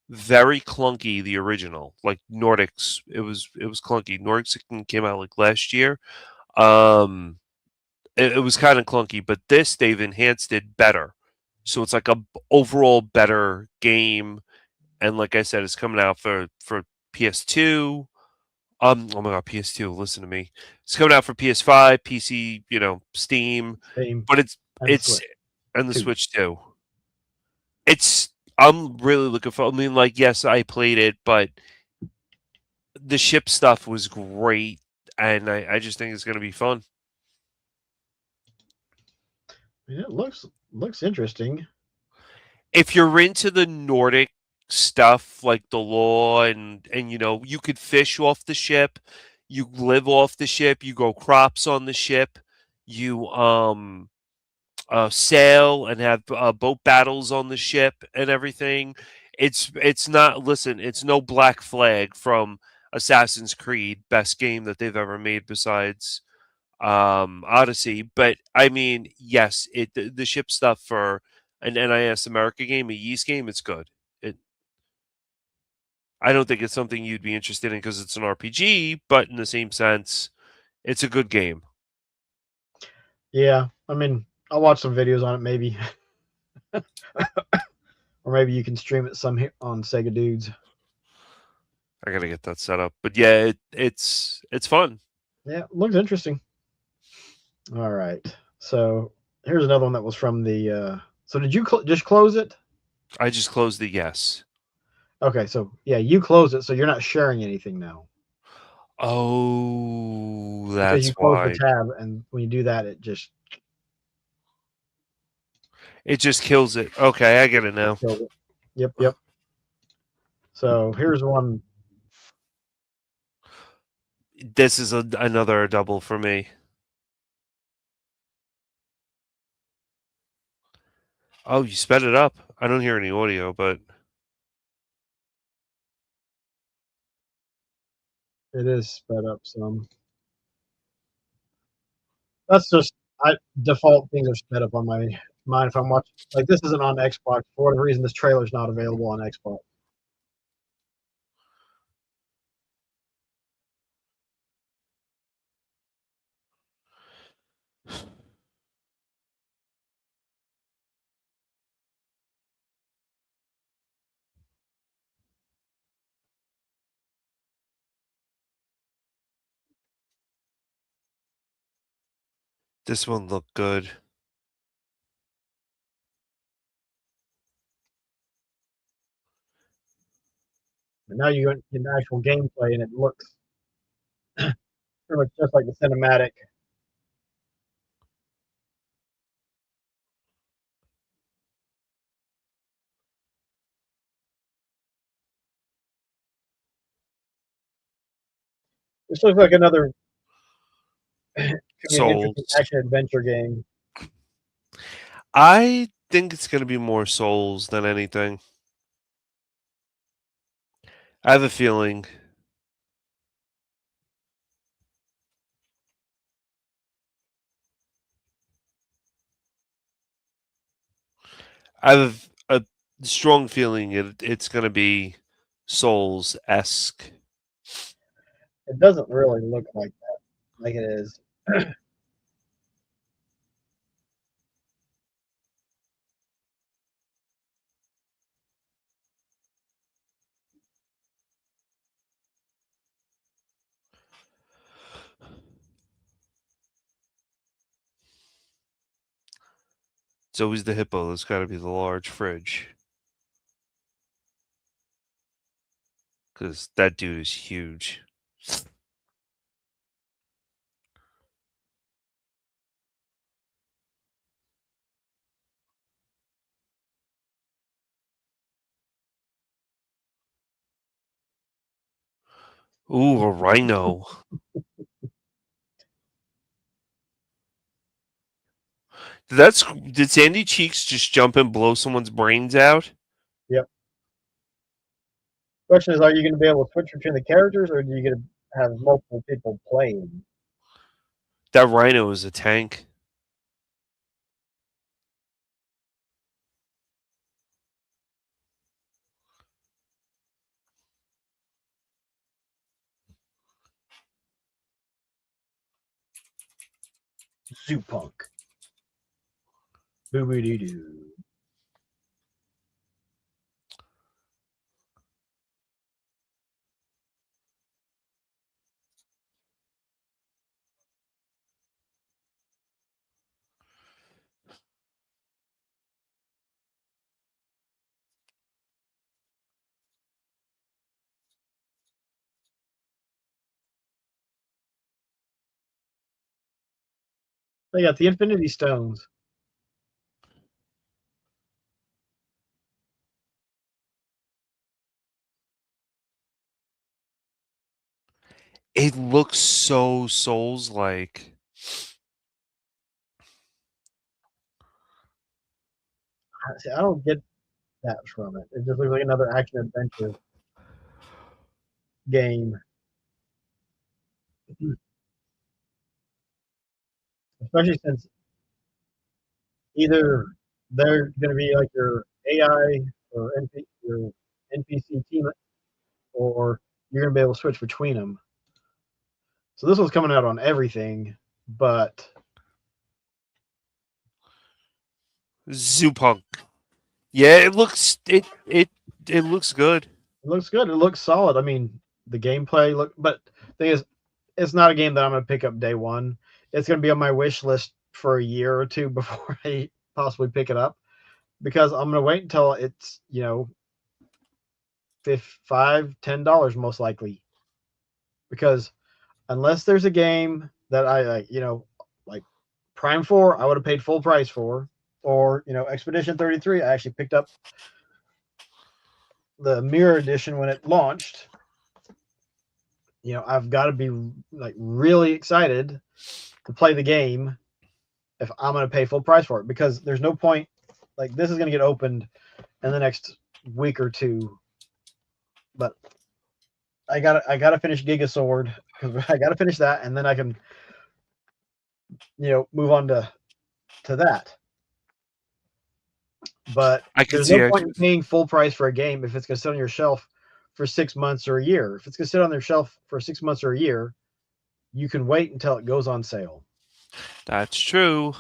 very clunky. The original, like Nordics, it was clunky. Nordics came out like last year. Um, it was kind of clunky, but this they've enhanced it better. So it's like a overall better game. And like I said, it's coming out for PS2. Oh my God, PS2. Listen to me. It's coming out for PS5, PC, Steam, Steam but it's and the it's Switch. and the Two. Switch too. I'm really looking for. I mean, like, yes, I played it, but the ship stuff was great, and I just think it's gonna be fun. It looks interesting. If you're into the Nordic stuff, like the law and you could fish off the ship, you live off the ship, you grow crops on the ship, you sail and have boat battles on the ship and everything. It's not, listen, it's no Black Flag from Assassin's Creed, best game that they've ever made besides Odyssey. But I mean, yes, the ship stuff for an NIS America game, a Yeast game, it's good. I don't think it's something you'd be interested in because it's an RPG, but in the same sense, it's a good game. Yeah, I mean, I'll watch some videos on it maybe, or maybe you can stream it some on Sega Dudes. I gotta get that set up, but yeah, it's fun. Yeah, looks interesting. All right, so here's another one that was from the. So did you just close it? I just closed the yes. Okay, so yeah, you close it, so you're not sharing anything now Oh, because that's you close the why. tab, and when you do that, it just Kills it. Okay, I get it now. kills it. Yep. So here's one. This is another double for me. Oh, you sped it up. I don't hear any audio, but It is sped up some. That's just default things are sped up on my mind if I'm watching. Like this isn't on Xbox for whatever reason. This trailer's not available on Xbox. this one looked good. But now you go into actual gameplay and it looks pretty much just like the cinematic. This looks like another could be an interesting Souls. action adventure game. I think it's going to be more Souls than anything. I have a feeling. I have a strong feeling it's going to be Souls-esque. It doesn't really look like that, like it is. It's always the hippo. It's got to be the large fridge. Because that dude is huge. Ooh, a rhino. Did Sandy Cheeks just jump and blow someone's brains out? Yep. Question is, are you going to be able to switch between the characters, or are you going to have multiple people playing? That rhino is a tank. Zoo Punk. Boobity doo. They got the Infinity Stones. It looks so Souls-like. See, I don't get that from it. It just looks like another action adventure game. Especially since either they're going to be like your AI or your NPC team, or you're going to be able to switch between them. So this one's coming out on everything, but Zoopunk. Yeah, it looks looks good. it looks good. It looks solid. I mean, the gameplay but the thing is, it's not a game that I'm going to pick up day one. It's going to be on my wish list for a year or two before I possibly pick it up, because I'm going to wait until it's, $5-10 most likely, because unless there's a game that I like Prime 4, I would have paid full price for, or Expedition 33, I actually picked up the Mirror Edition when it launched. I've got to be like really excited to play the game if I'm going to pay full price for it, because there's no point, like, this is going to get opened in the next week or two, but I gotta finish Gigasword, because I gotta finish that, and then I can move on to that. But I can there's see no it. point in paying full price for a game if it's going to sit on your shelf for 6 months or a year. If it's going to sit on their shelf for 6 months or a year, you can wait until it goes on sale. That's true.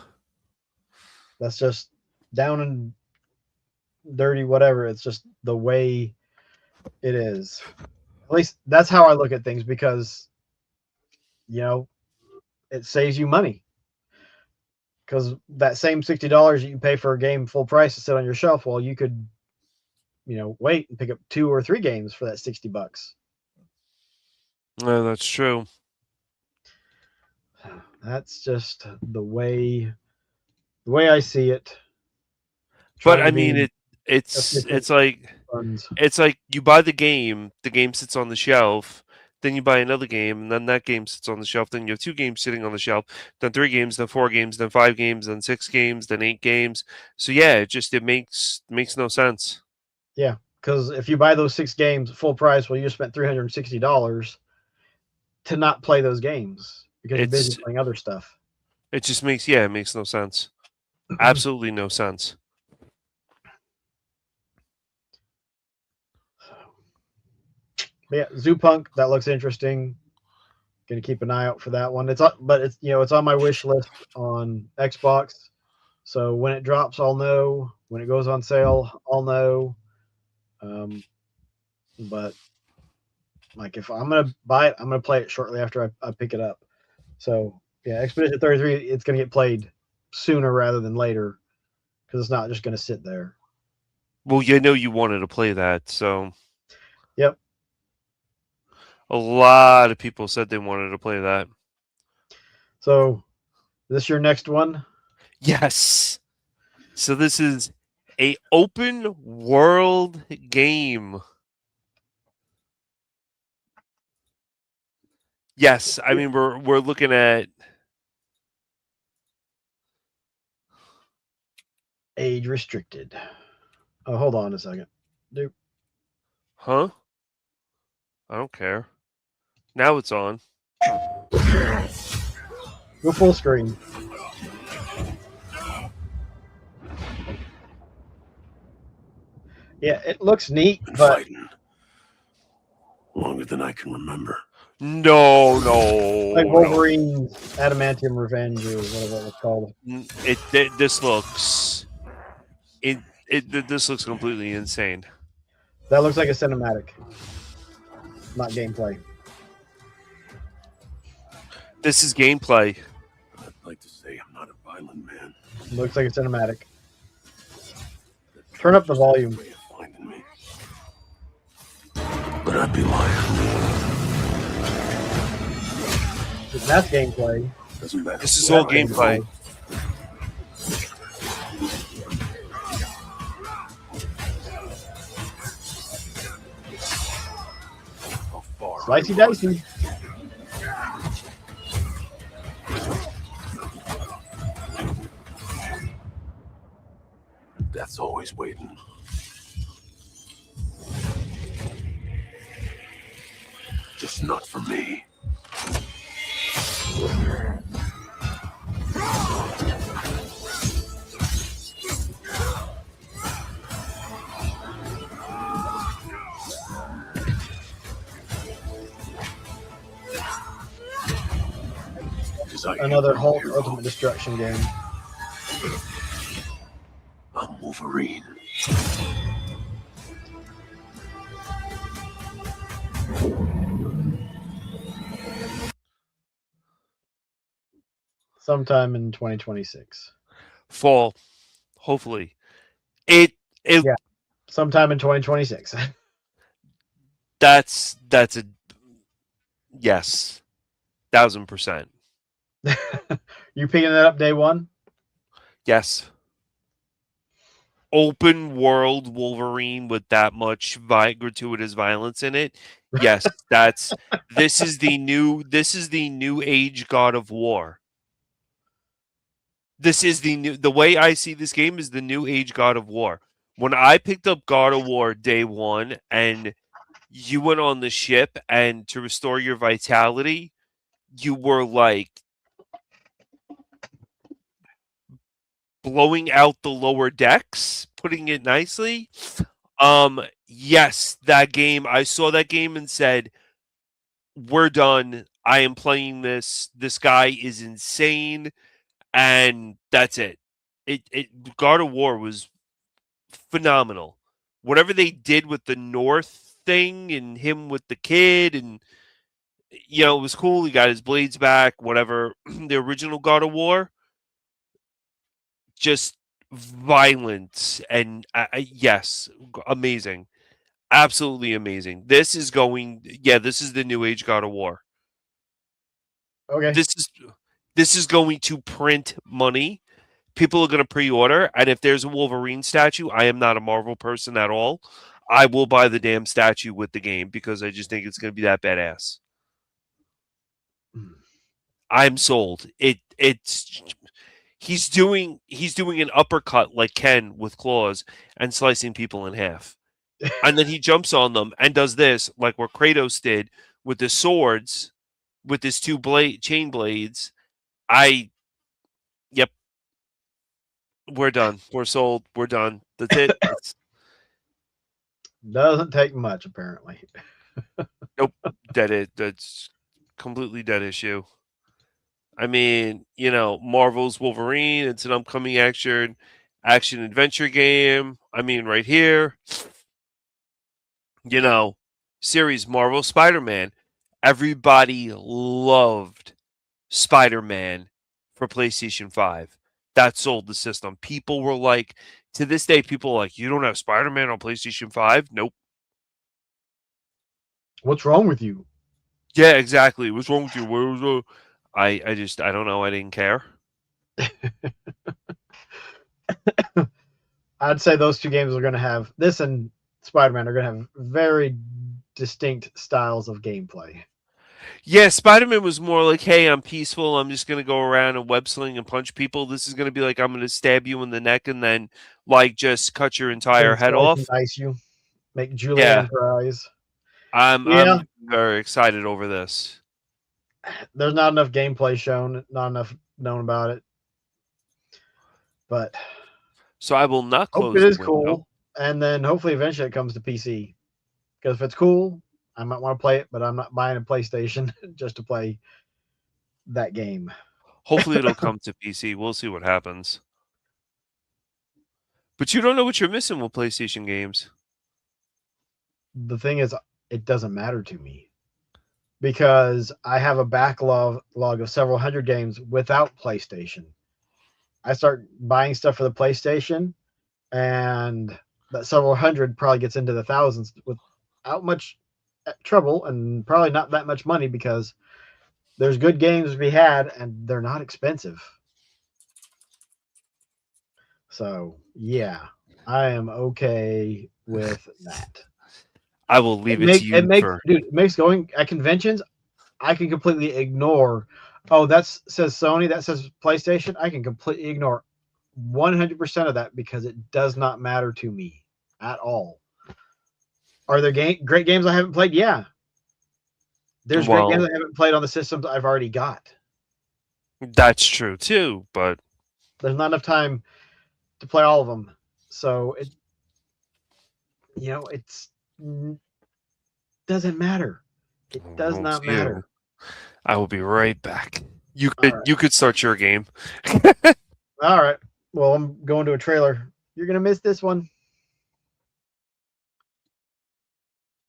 That's just down and dirty, whatever. It's just the way it is. At least that's how I look at things, because it saves you money. Because that same $60 that you pay for a game full price to sit on your shelf, well, you could, wait and pick up 2 or 3 games for that $60. Yeah, that's true. That's just the way I see it. But Trying I to mean, be it's efficient like funds. you buy the game sits on the shelf, then you buy another game, and then that game sits on the shelf. Then you have 2 games sitting on the shelf, then 3 games, then 4 games, then 5 games, then 6 games, then 8 games. So yeah, it makes no sense. Yeah, because if you buy those 6 games full price, well, you spent $360 to not play those games because you're busy It's playing other stuff. it just makes it makes no sense. Absolutely no sense. But yeah, Zoo Punk, that looks interesting. Gonna keep an eye out for that one. It's on my wish list on Xbox. So when it drops, I'll know. When it goes on sale, I'll know. But like, if I'm gonna buy it, I'm gonna play it shortly after I pick it up. So yeah, Expedition 33, it's gonna get played sooner rather than later, because it's not just gonna sit there. Well, you know you wanted to play that, so Yep. a lot of people said they wanted to play that. So is this your next one? Yes. So this is a open world game. Yes, I mean we're looking at Age restricted. Oh, hold on a second. Dude. huh? I don't care. Now it's on. Go full screen. Yeah, it looks neat, Been but fighting longer than I can remember. No. like Wolverine's Adamantium Revenge or whatever it's called. This looks this looks completely insane. That looks like a cinematic, not gameplay. This is gameplay. I'd like to say I'm not a violent man. Looks like a cinematic. Turn up the volume. Way of finding me. But I'd be lying. That's gameplay. Doesn't matter. This is all gameplay. How far Slicey dicey. Death's always waiting. Just not for me. Another Hulk Ultimate Destruction game. I'm Wolverine. Sometime in 2026. Fall, hopefully. It Yeah. Sometime in 2026. That's a yes, 1000%. You picking that up day one? Yes. Open world Wolverine with that much gratuitous violence in it. Yes, this is the new age God of War. This is the way I see this game is the new age God of War. When I picked up God of War day one and you went on the ship and to restore your vitality, you were like blowing out the lower decks, putting it nicely. Yes, that game. I saw that game and said, we're done. I am playing this. This guy is insane. And that's it. God of War was phenomenal. Whatever they did with the North thing and him with the kid, and it was cool. He got his blades back. Whatever. The original God of War, just violence and yes, amazing, absolutely amazing. This is the new age God of War. Okay. This is going to print money. People are going to pre-order, and if there's a Wolverine statue, I am not a Marvel person at all. I will buy the damn statue with the game because I just think it's going to be that badass. I'm sold. He's doing an uppercut like Ken with claws and slicing people in half. And then he jumps on them and does this like what Kratos did with the swords, with his two chain blades. Yep. We're done. We're sold. We're done. That's it. Doesn't take much, apparently. Nope. That's completely dead issue. I mean, Marvel's Wolverine, it's an upcoming action adventure game. I mean, right here. Series Marvel Spider-Man. Everybody loved Spider-Man for PlayStation 5. That sold the system. People were like, to this day, people are like, you don't have Spider-Man on PlayStation 5? Nope. What's wrong with you? Yeah, exactly. What's wrong with you? I don't know. I didn't care. I'd say those two games are going to have, this and Spider-Man are going to have very distinct styles of gameplay. Yeah, Spider-Man was more like, hey, I'm peaceful. I'm just going to go around and web sling and punch people. This is going to be like, I'm going to stab you in the neck and then, like, just cut your entire Then head slice and off. dice you, make Yeah, julienne fries. I'm Yeah, very excited over this. there's not enough gameplay shown, not enough known about it, but So I will not hope it close the is window. cool. And then hopefully eventually it comes to PC. Because if it's cool, I might want to play it, but I'm not buying a PlayStation just to play that game. Hopefully it'll come to PC. We'll see what happens. But you don't know what you're missing with PlayStation games. The thing is, it doesn't matter to me because I have a backlog of several hundred games without PlayStation. I start buying stuff for the PlayStation, and that several hundred probably gets into the thousands without much trouble and probably not that much money because there's good games to be had and they're not expensive. So yeah, I am okay with that. I will leave it to you It makes going at conventions. I can completely ignore. Oh, that says Sony. That says PlayStation. I can completely ignore 100% of that because it does not matter to me at all. Are there great games I haven't played? Yeah, there's great games I haven't played on the systems I've already got. That's true too, but there's not enough time to play all of them. So it doesn't matter. It does not matter. I will be right back. You could start your game. All right. Well, I'm going to a trailer. You're gonna miss this one.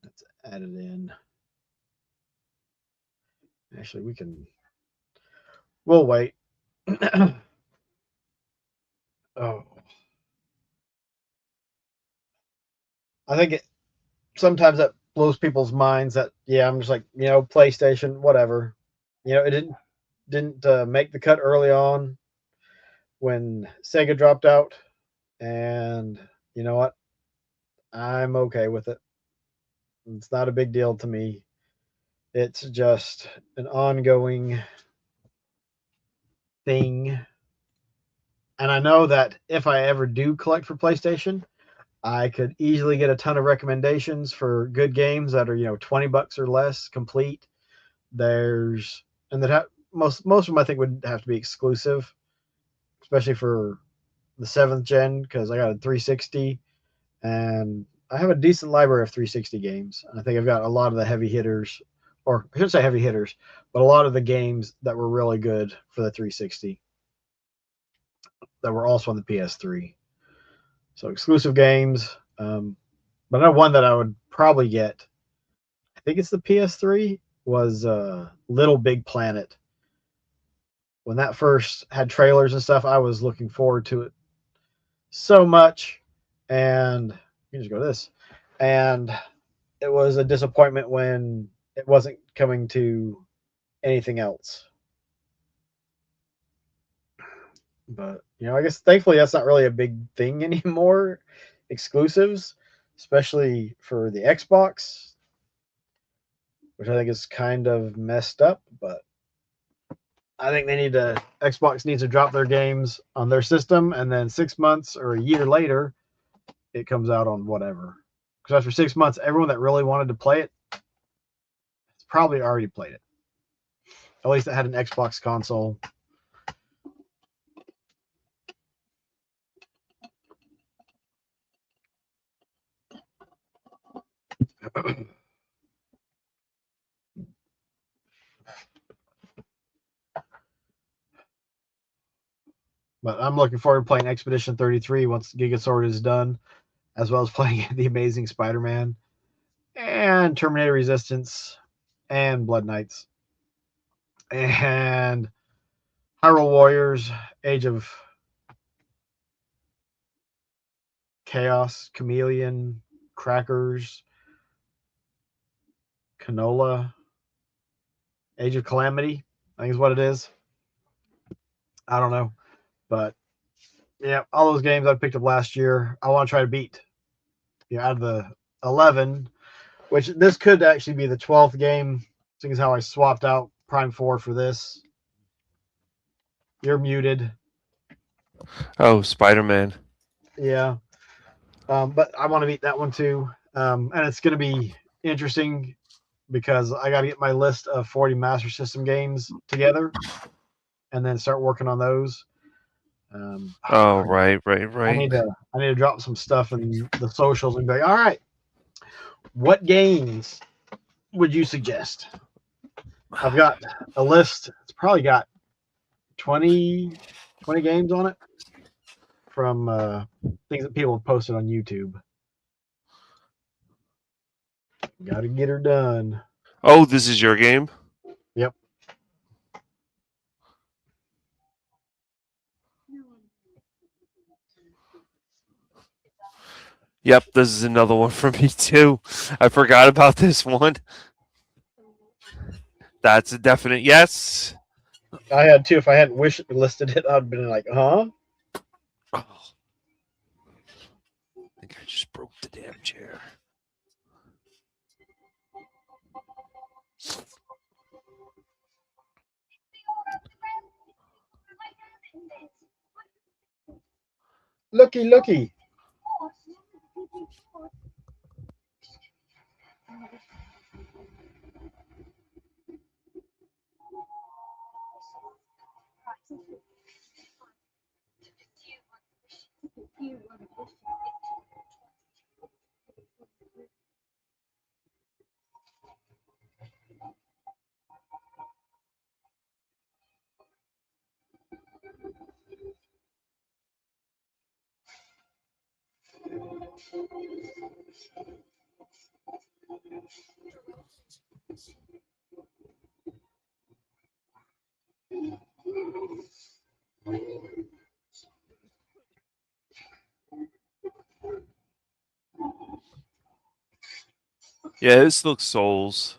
Let's add it in. Actually, we'll wait. Oh. I think sometimes that blows people's minds that, yeah, I'm just like, PlayStation, whatever. It didn't make the cut early on when Sega dropped out. And you know what? I'm okay with it. It's not a big deal to me. It's just an ongoing thing. And I know that if I ever do collect for PlayStation, I could easily get a ton of recommendations for good games that are, $20 or less complete. Most of them I think would have to be exclusive, especially for the 7th gen, because I got a 360 and I have a decent library of 360 games. I think I've got a lot of the heavy hitters, or I shouldn't say heavy hitters, but a lot of the games that were really good for the 360 that were also on the PS3. So exclusive games. But I know one that I would probably get, I think it's the PS3, was Little Big Planet. When that first had trailers and stuff, I was looking forward to it so much. And you can just go to this. And it was a disappointment when it wasn't coming to anything else. But, I guess thankfully that's not really a big thing anymore. Exclusives, especially for the Xbox, which I think is kind of messed up, but I think Xbox needs to drop their games on their system, and then 6 months or a year later, it comes out on whatever. Because after 6 months, everyone that really wanted to play it has probably already played it. At least it had an Xbox console. But I'm looking forward to playing Expedition 33 once Gigasword is done, as well as playing The Amazing Spider-Man and Terminator Resistance and Blood Knights and Hyrule Warriors, Age of Chaos, Chameleon, Crackers, Canola, Age of Calamity, I think is what it is. I don't know. But yeah, all those games I picked up last year, I want to try to beat. Out of the 11, which this could actually be the 12th game Seeing as how I swapped out Prime 4 for this. You're muted. Oh, Spider-Man. Yeah. But I want to beat that one too. And it's going to be interesting because I got to get my list of 40 Master System games together and then start working on those. Oh, right. I need to drop some stuff in the socials and be like, all right, what games would you suggest? I've got a list. It's probably got 20 games on it from things that people have posted on YouTube. Got to get her done. Oh, this is your game? Yep. Yep, this is another one for me too. I forgot about this one. That's a definite yes. I had too. If I hadn't listed it, I'd been like, huh? Oh. I think I just broke the damn chair. Looky. Yeah, this looks Souls.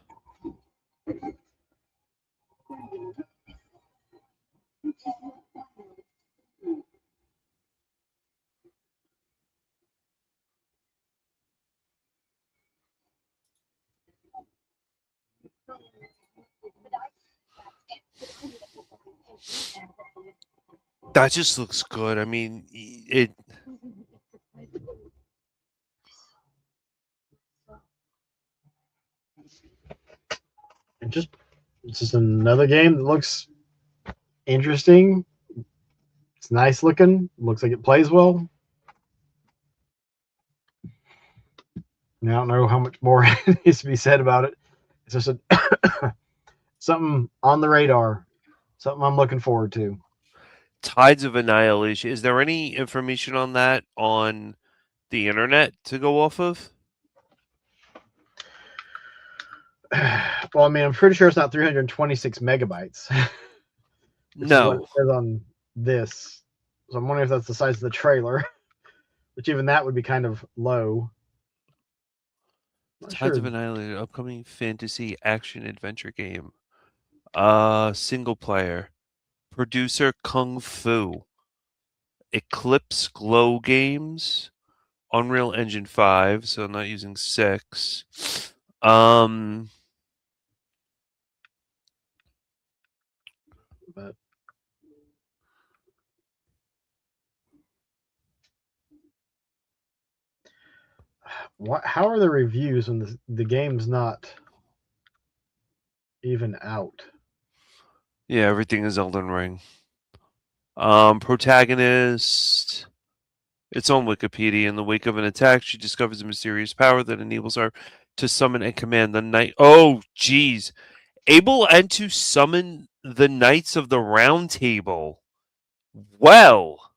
That just looks good. I mean, it. It's just another game that looks interesting. It's nice looking. Looks like it plays well. I don't know how much more needs to be said about it. It's just something on the radar. Something I'm looking forward to. Tides of Annihilation. Is there any information on that on the internet to go off of? Well, I mean, I'm pretty sure it's not 326 megabytes. Which is what it says on this. So I'm wondering if that's the size of the trailer, which even that would be kind of low. Tides of Annihilation, upcoming fantasy action adventure game. Single player. Producer Kung Fu. Eclipse Glow Games. Unreal Engine 5, so I'm not using 6. But how are the reviews when the game's not even out? Yeah, everything is Elden Ring. Protagonist. It's on Wikipedia. In the wake of an attack, she discovers a mysterious power that enables her to summon and command the knight. Oh, geez. Able and to summon the Knights of the Round Table. Well,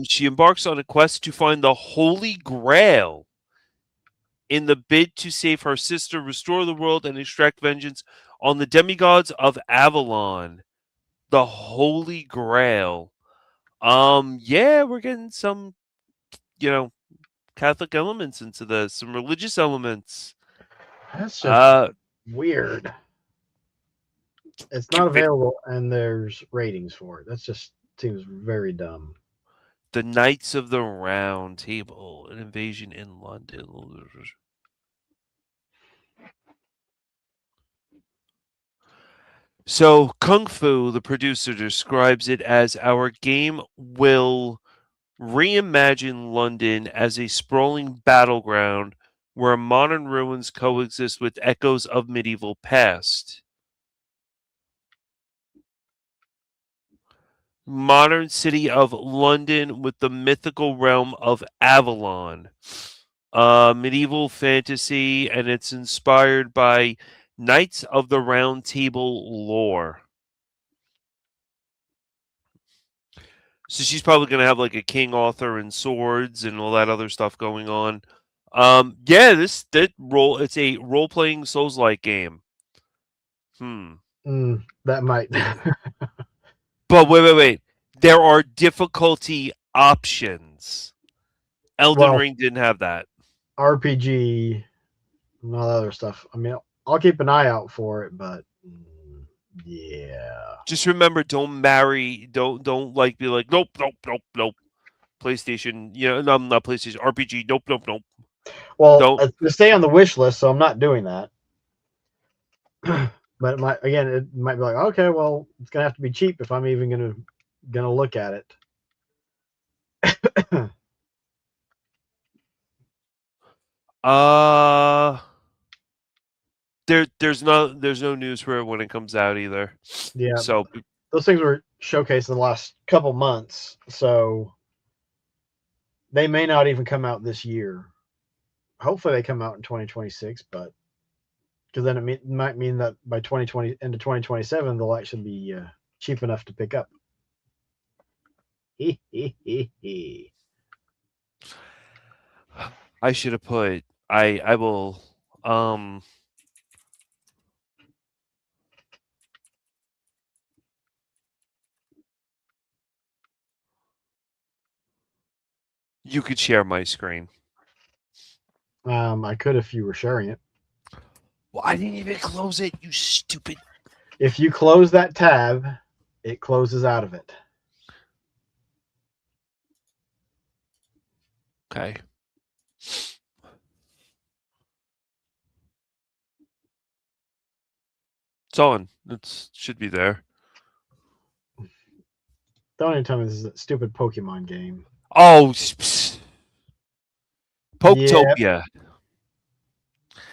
she embarks on a quest to find the Holy Grail in the bid to save her sister, restore the world, and extract vengeance on the demigods of Avalon. The Holy Grail. Yeah, we're getting some, Catholic elements into this, some religious elements. That's just weird. It's not available, and there's ratings for it. That just seems very dumb. The Knights of the Round Table, an invasion in London. So Kung Fu, the producer, describes it as our game will reimagine London as a sprawling battleground where modern ruins coexist with echoes of medieval past. Modern city of London with the mythical realm of Avalon. Medieval fantasy, and it's inspired by Knights of the Round Table lore. So she's probably going to have like a King Arthur and swords and all that other stuff going on. Yeah, it's a role playing Souls like game. That might. But wait. There are difficulty options. Elden Ring didn't have that. RPG and all that other stuff. I mean, I'll keep an eye out for it, but yeah. Just remember, don't like be like nope. PlayStation, no, not PlayStation. RPG, nope. Well, to stay on the wish list, so I'm not doing that. But it might be like, okay, well, it's gonna have to be cheap if I'm even gonna look at it. There's no news for it when it comes out either. Yeah. So those things were showcased in the last couple months, so they may not even come out this year. Hopefully, they come out in 2026, but because then it might mean that by into 2027, they'll actually be cheap enough to pick up. I should have put. I will. You could share my screen. I could if you were sharing it. Well, I didn't even close it, you stupid. If you close that tab, it closes out of it. Okay. It's on. It should be there. Don't even tell me this is a stupid Pokemon game. Oh, Poketopia.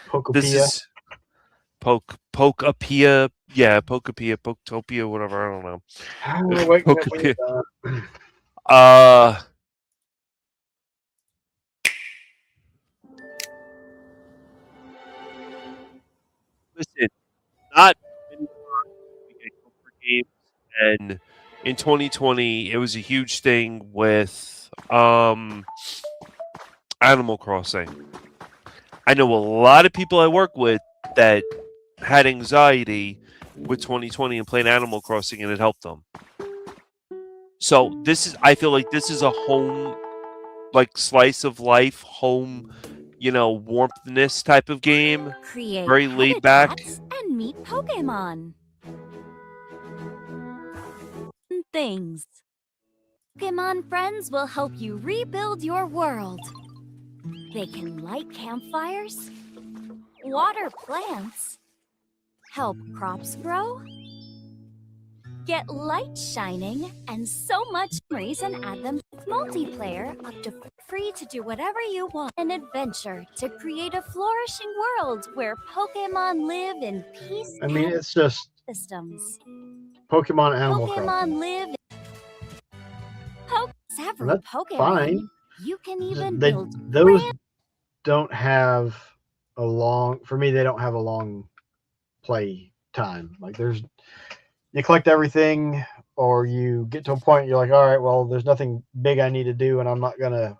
Pokopia. This is Pokapia. Yeah, Pokapia, Poketopia, whatever. I don't know. Pokapia. Listen, not many games, and in 2020, it was a huge thing with Animal Crossing. I know a lot of people I work with that had anxiety with 2020 and playing Animal Crossing, and it helped them. So I feel like this is a home, like slice of life, home, warmthness type of game. Create very laid back. And meet Pokemon. Things. Pokemon friends will help you rebuild your world. They can light campfires, water plants, help crops grow, get light shining, and so much memories, and add them with multiplayer up to free to do whatever you want. An adventure to create a flourishing world where Pokemon live in peace. I mean, it's just systems. Pokemon Animal Crossing. Crossing. Live. Several That's Pokemon. Fine. You can even build. Those don't have a long. For me, they don't have a long play time. Like you collect everything, or you get to a point you're like, all right, well, there's nothing big I need to do, and I'm not gonna,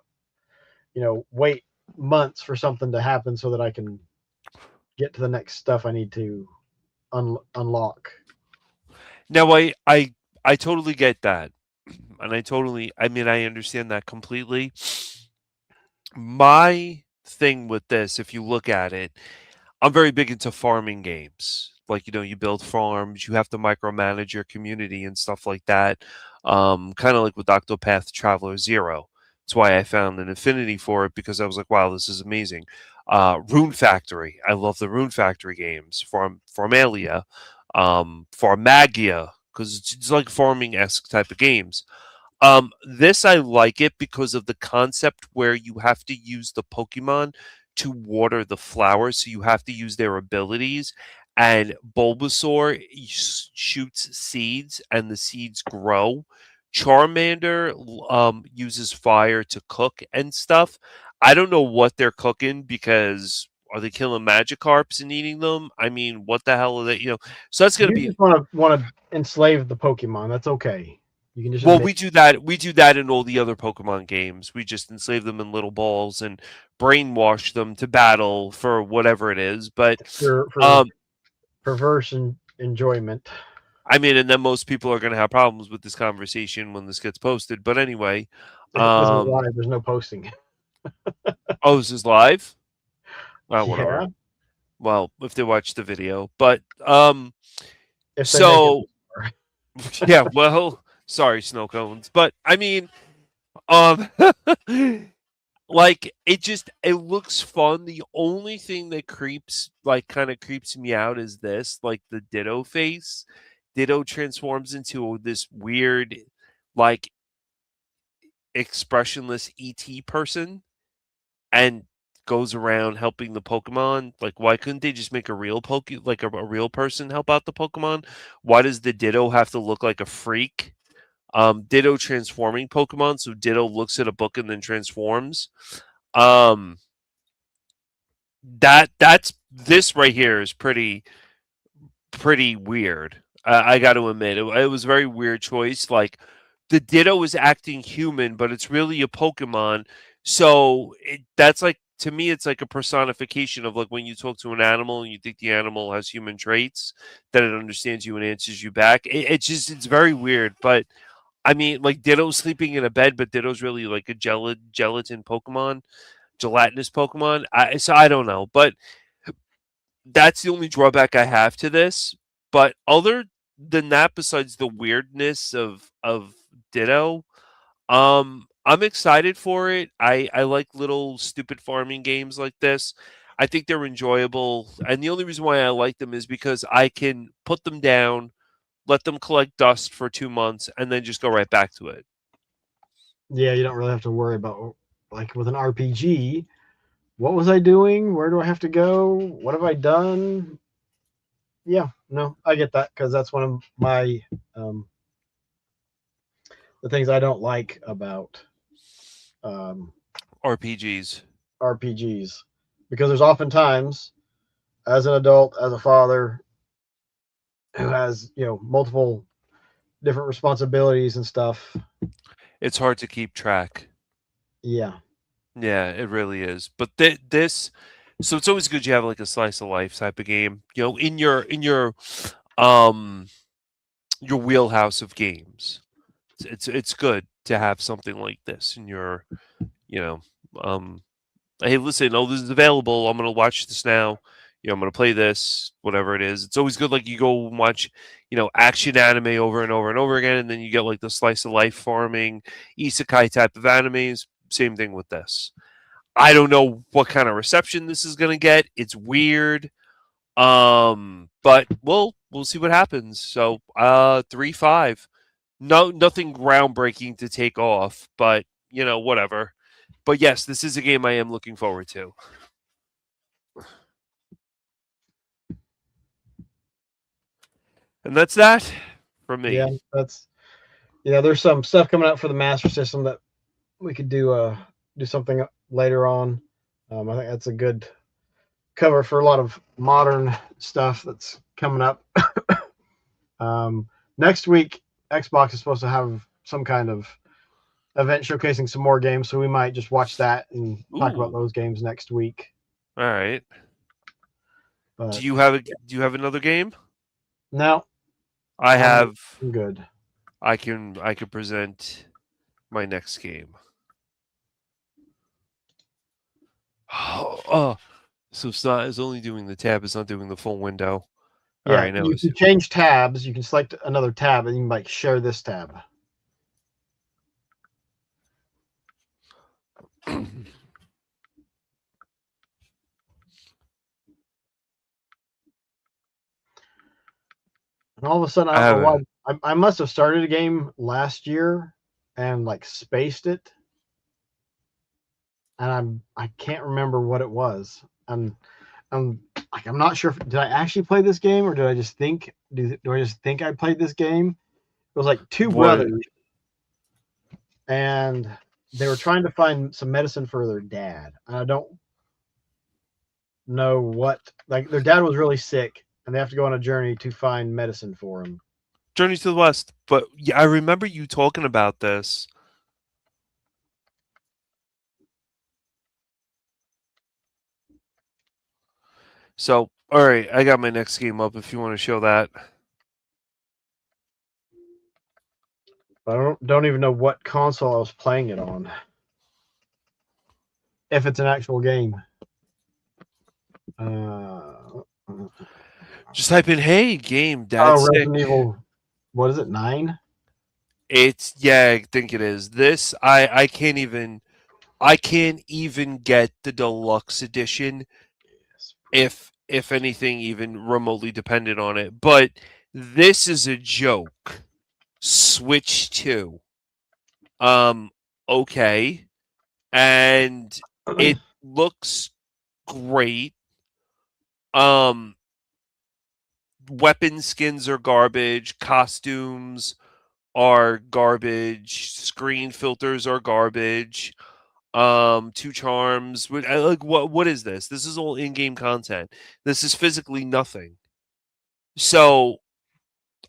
wait months for something to happen so that I can get to the next stuff I need to unlock. Now, I totally get that, and I understand that completely. My thing with this, if you look at it, I'm very big into farming games. Like, you build farms, you have to micromanage your community and stuff like that. Kind of like with Octopath Traveler 0. That's why I found an affinity for it, because I was like, wow, this is amazing. Rune Factory. I love the Rune Factory games. Farmalia. Farmagia, because it's like farming-esque type of games. This I like it because of the concept where you have to use the Pokemon to water the flowers, so you have to use their abilities. And Bulbasaur shoots seeds, and the seeds grow. Charmander uses fire to cook and stuff. I don't know what they're cooking because are they killing Magikarps and eating them? I mean, what the hell are they? So that's gonna You be just want to enslave the Pokemon. That's okay. You can just well, admit. we do that. We do that in all the other Pokemon games. We just enslave them in little balls and brainwash them to battle for whatever it is. But for um, perverse enjoyment. I mean, and then most people are going to have problems with this conversation when this gets posted. But anyway, This is live. There's no posting. oh, this is live. Well, Yeah. whatever. Well, if they watch the video, but If they so make yeah. Well, sorry, snow cones, but I mean, like it looks fun. The only thing that kind of creeps me out is this, like the Ditto face. Ditto transforms into this weird, like expressionless ET person and goes around helping the Pokemon. Like, why couldn't they just make a real a real person help out the Pokemon? Why does the Ditto have to look like a freak? Ditto transforming Pokemon, so Ditto looks at a book and then transforms. That's this right here is pretty weird. I got to admit, it was a very weird choice. Like the Ditto is acting human, but it's really a Pokemon. So that's like to me, it's like a personification of like when you talk to an animal and you think the animal has human traits, that it understands you and answers you back. It's very weird, but I mean, like Ditto's sleeping in a bed, but Ditto's really like a gelatin Pokemon, gelatinous Pokemon. So I don't know, but that's the only drawback I have to this. But other than that, besides the weirdness of Ditto, I'm excited for it. I like little stupid farming games like this. I think they're enjoyable, and the only reason why I like them is because I can put them down, let them collect dust for 2 months, and then just go right back to it. Yeah, you don't really have to worry about like with an RPG. What was I doing? Where do I have to go? What have I done? Yeah, no, I get that because that's one of my the things I don't like about RPGs. RPGs because there's oftentimes, as an adult, as a father who has multiple different responsibilities and stuff. It's hard to keep track. Yeah. Yeah, it really is. But this, so it's always good you have like a slice of life type of game, in your wheelhouse of games. It's good to have something like this in your, hey, listen, oh, this is available. I'm gonna watch this now. I'm gonna play this, whatever it is. It's always good, like you go and watch, action anime over and over and over again, and then you get like the slice of life farming, isekai type of animes. Same thing with this. I don't know what kind of reception this is gonna get. It's weird. But we'll see what happens. So 3-5. No, nothing groundbreaking to take off, but whatever. But yes, this is a game I am looking forward to. And that's that from me. Yeah, there's some stuff coming out for the Master System that we could do something later on. I think that's a good cover for a lot of modern stuff that's coming up. Next week, Xbox is supposed to have some kind of event showcasing some more games, so we might just watch that and talk about those games next week. All right. But, do you have another game? No. I have. I'm good. I can present my next game. Oh, so it's only doing the tab. It's not doing the full window. Yeah, all right, you can change tabs. You can select another tab, and you can like share this tab. all of a sudden, I don't know why. I must have started a game last year and like spaced it, and I can't remember what it was. And I'm like, I'm not sure. Did I actually play this game, or did I just think? Do I just think I played this game? It was like two brothers, and they were trying to find some medicine for their dad. And I don't know what. Like their dad was really sick, and they have to go on a journey to find medicine for him. Journey to the West. But yeah, I remember you talking about this. So, all right, I got my next game up if you want to show that. I don't even know what console I was playing it on. If it's an actual game. Just type in, hey, game, dad's sick. Resident Evil, what is it, 9? It's, yeah, I think it is. This, I can't even get the deluxe edition if anything even remotely depended on it. But this is a joke. Switch 2. Okay. And it looks great. Weapon skins are garbage. Costumes are garbage. Screen filters are garbage. 2 charms. Like what is this? This is all in-game content. This is physically nothing. So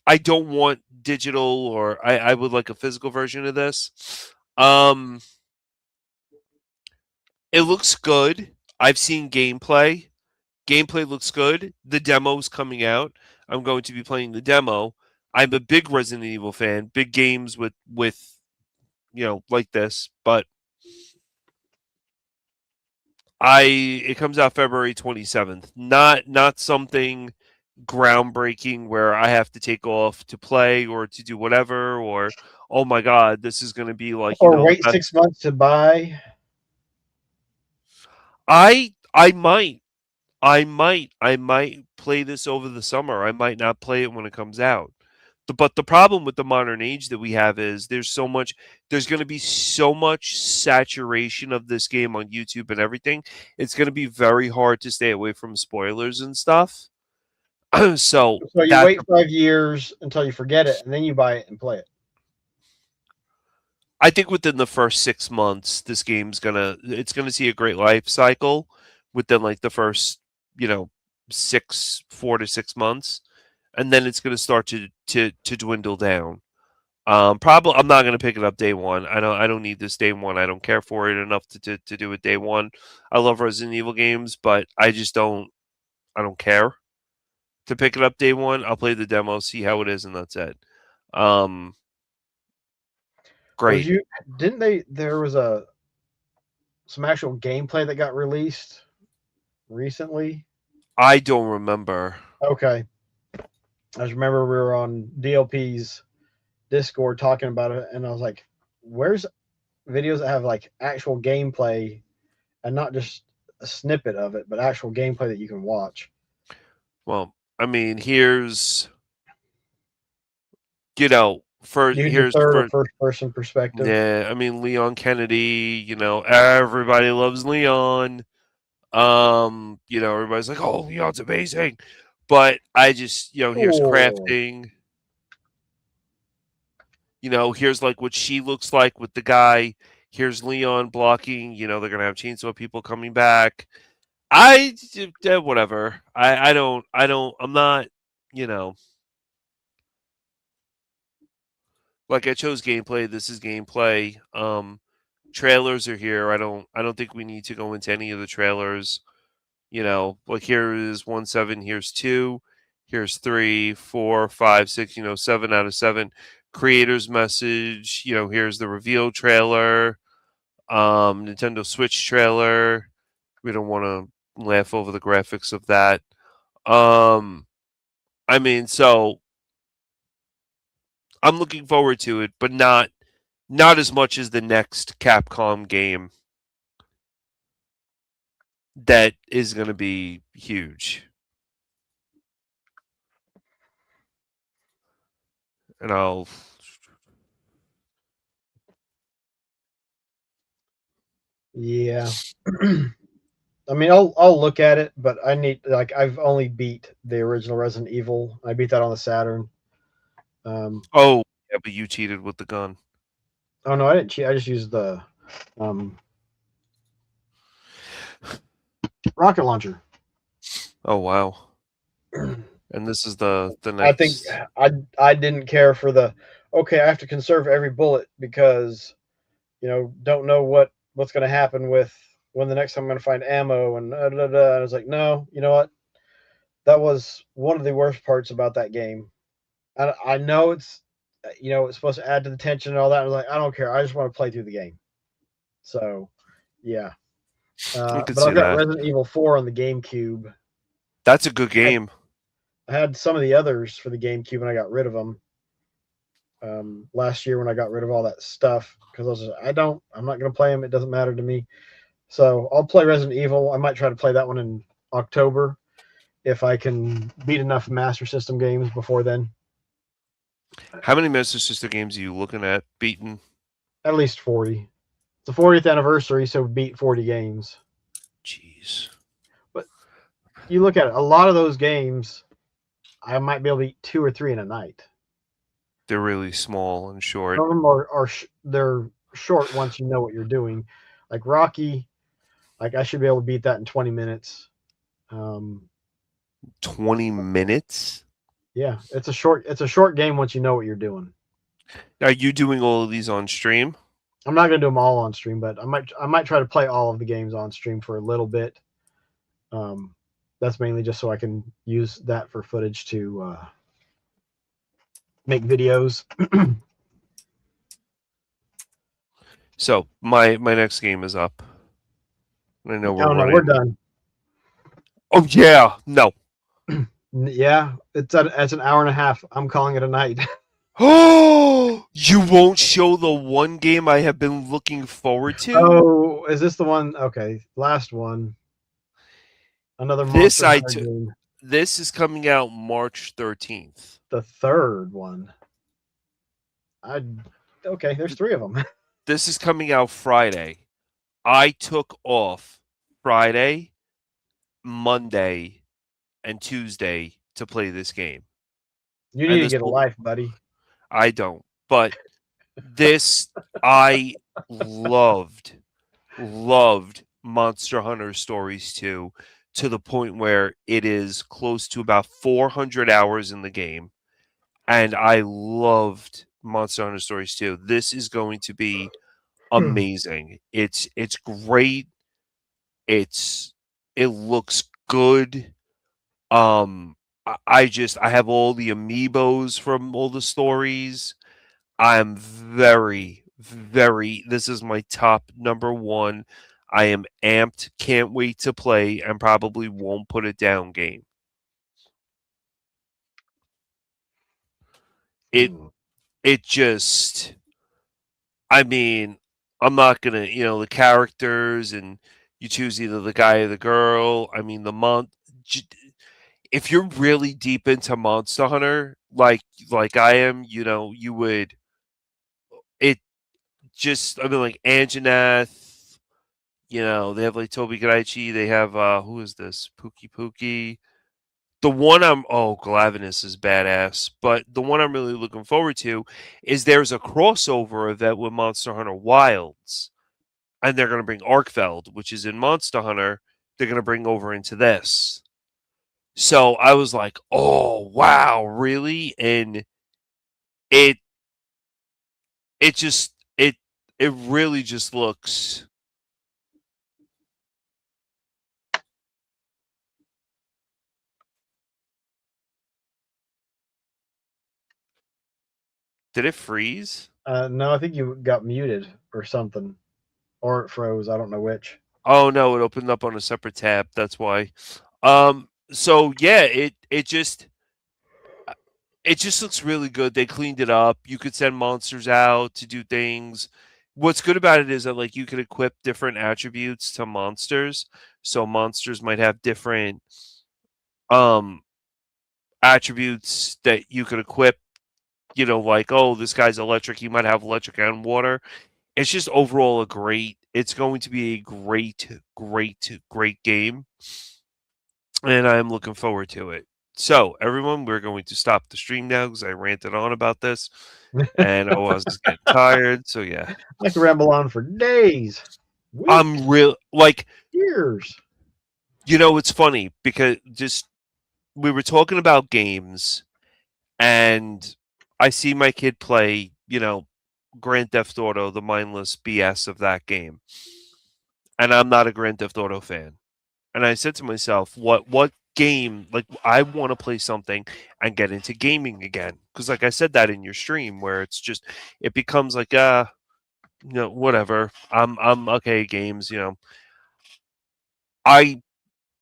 I don't want digital, or I would like a physical version of this. It looks good. I've seen gameplay. Gameplay looks good. The demo's coming out. I'm going to be playing the demo. I'm a big Resident Evil fan. Big games with like this, but it comes out February 27th. Not something groundbreaking where I have to take off to play or to do whatever, or oh my god, this is going to be like, or wait 6 months to buy. I might play this over the summer. I might not play it when it comes out. But the problem with the modern age that we have is there's going to be so much saturation of this game on YouTube and everything. It's going to be very hard to stay away from spoilers and stuff. So you wait 5 years until you forget it, and then you buy it and play it. I think within the first 6 months, this game's it's gonna see a great life cycle within like the first 4 to 6 months, and then it's gonna start to dwindle down. Probably I'm not gonna pick it up day one. I don't need this day one. I don't care for it enough to do it day one. I love Resident Evil games, but I don't care to pick it up day one. I'll play the demo, see how it is, and that's it. Great. There was some actual gameplay that got released recently? I don't remember. Okay. I just remember we were on DLP's Discord talking about it, and I was like, where's videos that have like actual gameplay and not just a snippet of it, but actual gameplay that you can watch? Well, I mean, here's first person perspective. Yeah, I mean Leon Kennedy, everybody loves Leon. Everybody's like, "Oh, Leon's amazing." But I just, here's crafting. Here's like what she looks like with the guy. Here's Leon blocking, they're going to have chainsaw people coming back. Whatever. I'm not, like I chose gameplay. This is gameplay. Trailers are here. I don't think we need to go into any of the trailers. Like here is 1-7, here's 2, here's 3, 4, 5, 6, 7 out of 7. Creator's message, here's the reveal trailer. Nintendo Switch trailer. We don't want to laugh over the graphics of that. I mean, so I'm looking forward to it, but not as much as the next Capcom game that is going to be huge. And I'll. Yeah. I mean, I'll look at it, but I need like I've only beat the original Resident Evil. I beat that on the Saturn. Oh, yeah, but you cheated with the gun. Oh no, I didn't cheat. I just used the um, rocket launcher. Oh wow. And this is the next. I think I didn't care for the okay. I have to conserve every bullet because don't know what's going to happen with when the next time I'm going to find ammo and And I was like, no, you know what? That was one of the worst parts about that game. I know it's it's supposed to add to the tension and all that. I was like, I don't care. I just want to play through the game. So, yeah. I could But see I've got that. Resident Evil 4 on the GameCube. That's a good game. I had some of the others for the GameCube and I got rid of them last year when I got rid of all that stuff because I was just, I'm not going to play them. It doesn't matter to me. So I'll play Resident Evil. I might try to play that one in October if I can beat enough Master System games before then. How many Master System games are you looking at beating? At least 40. It's the 40th anniversary, so beat 40 games. Jeez. But you look at it, a lot of those games, I might be able to beat 2 or 3 in a night. They're really small and short. Some of them they're short once you know what you're doing. Like Rocky, like I should be able to beat that in 20 minutes. 20 minutes? Yeah, it's a short game once you know what you're doing. Are you doing all of these on stream? I'm not gonna do them all on stream, but I might try to play all of the games on stream for a little bit. That's mainly just so I can use that for footage to make videos. So my next game is up. I know we're Oh no, running. we're done. Oh yeah, no. Yeah, it's an hour and a half. I'm calling it a night. Oh, you won't show the one game I have been looking forward to? Oh, is this the one? Okay, last one. Another This Monster Hunter game. This is coming out March 13th. The third one. Okay, there's 3 of them. This is coming out Friday. I took off Friday, Monday, and Tuesday to play this game. You need to get a life, buddy. I don't. But this, I loved Monster Hunter Stories 2 to the point where it is close to about 400 hours in the game. And I loved Monster Hunter Stories 2. This is going to be amazing. It's great. It looks good. I have all the amiibos from all the stories. I'm very, very, this is my top number 1. I am amped, can't wait to play, and probably won't put it down game. It just, I mean, I'm not gonna, the characters, and you choose either the guy or the girl. I mean, if you're really deep into Monster Hunter, like I am, you would. It just, I mean, like Anjanath, they have like Toby Graichi. They have who is this? Pookie. The one Glavinus is badass, but the one I'm really looking forward to is there's a crossover event with Monster Hunter Wilds, and they're going to bring Arkfeld, which is in Monster Hunter. They're going to bring over into this. So I was like, oh, wow, really? And it really just looks. Did it freeze? No, I think you got muted or something. Or it froze. I don't know which. Oh, no, it opened up on a separate tab. That's why. So yeah, it just looks really good. They cleaned it up. You could send monsters out to do things. What's good about it is that like you could equip different attributes to monsters. So monsters might have different attributes that you could equip like, oh, this guy's electric. He might have electric and water. It's just overall it's going to be a great, great, great game. And I'm looking forward to it. So, everyone, we're going to stop the stream now because I ranted on about this and I was just getting tired. So, yeah. I could ramble on for days. I'm real, like, years. It's funny because we were talking about games and I see my kid play, Grand Theft Auto, the mindless BS of that game. And I'm not a Grand Theft Auto fan. And I said to myself, what game, like, I want to play something and get into gaming again. Because, like I said that in your stream, where it becomes like, whatever. I'm okay, games, I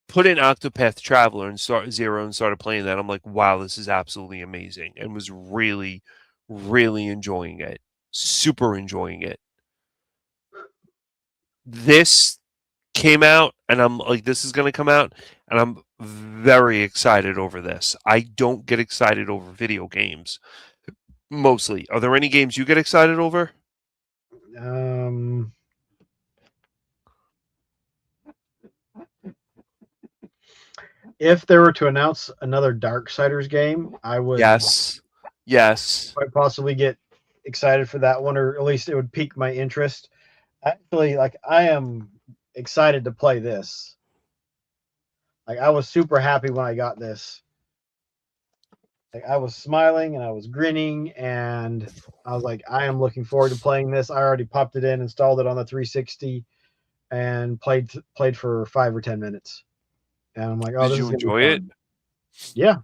put in Octopath Traveler and started playing that. I'm like, wow, this is absolutely amazing. And was really, really enjoying it. Super enjoying it. This came out and I'm like, this is going to come out and I'm very excited over this. I don't get excited over video games mostly. Are there any games you get excited over? If they were to announce another Darksiders game, I would Yes quite possibly get excited for that one, or at least it would pique my interest. Actually, like, I am excited to play this. Like, I was super happy when I got this. Like, I was smiling and I was grinning, and I was like, I am looking forward to playing this. I already popped it in, installed it on the 360, and played for 5 or 10 minutes. And I'm like, oh, Did this you is gonna enjoy be it? fun. Yeah.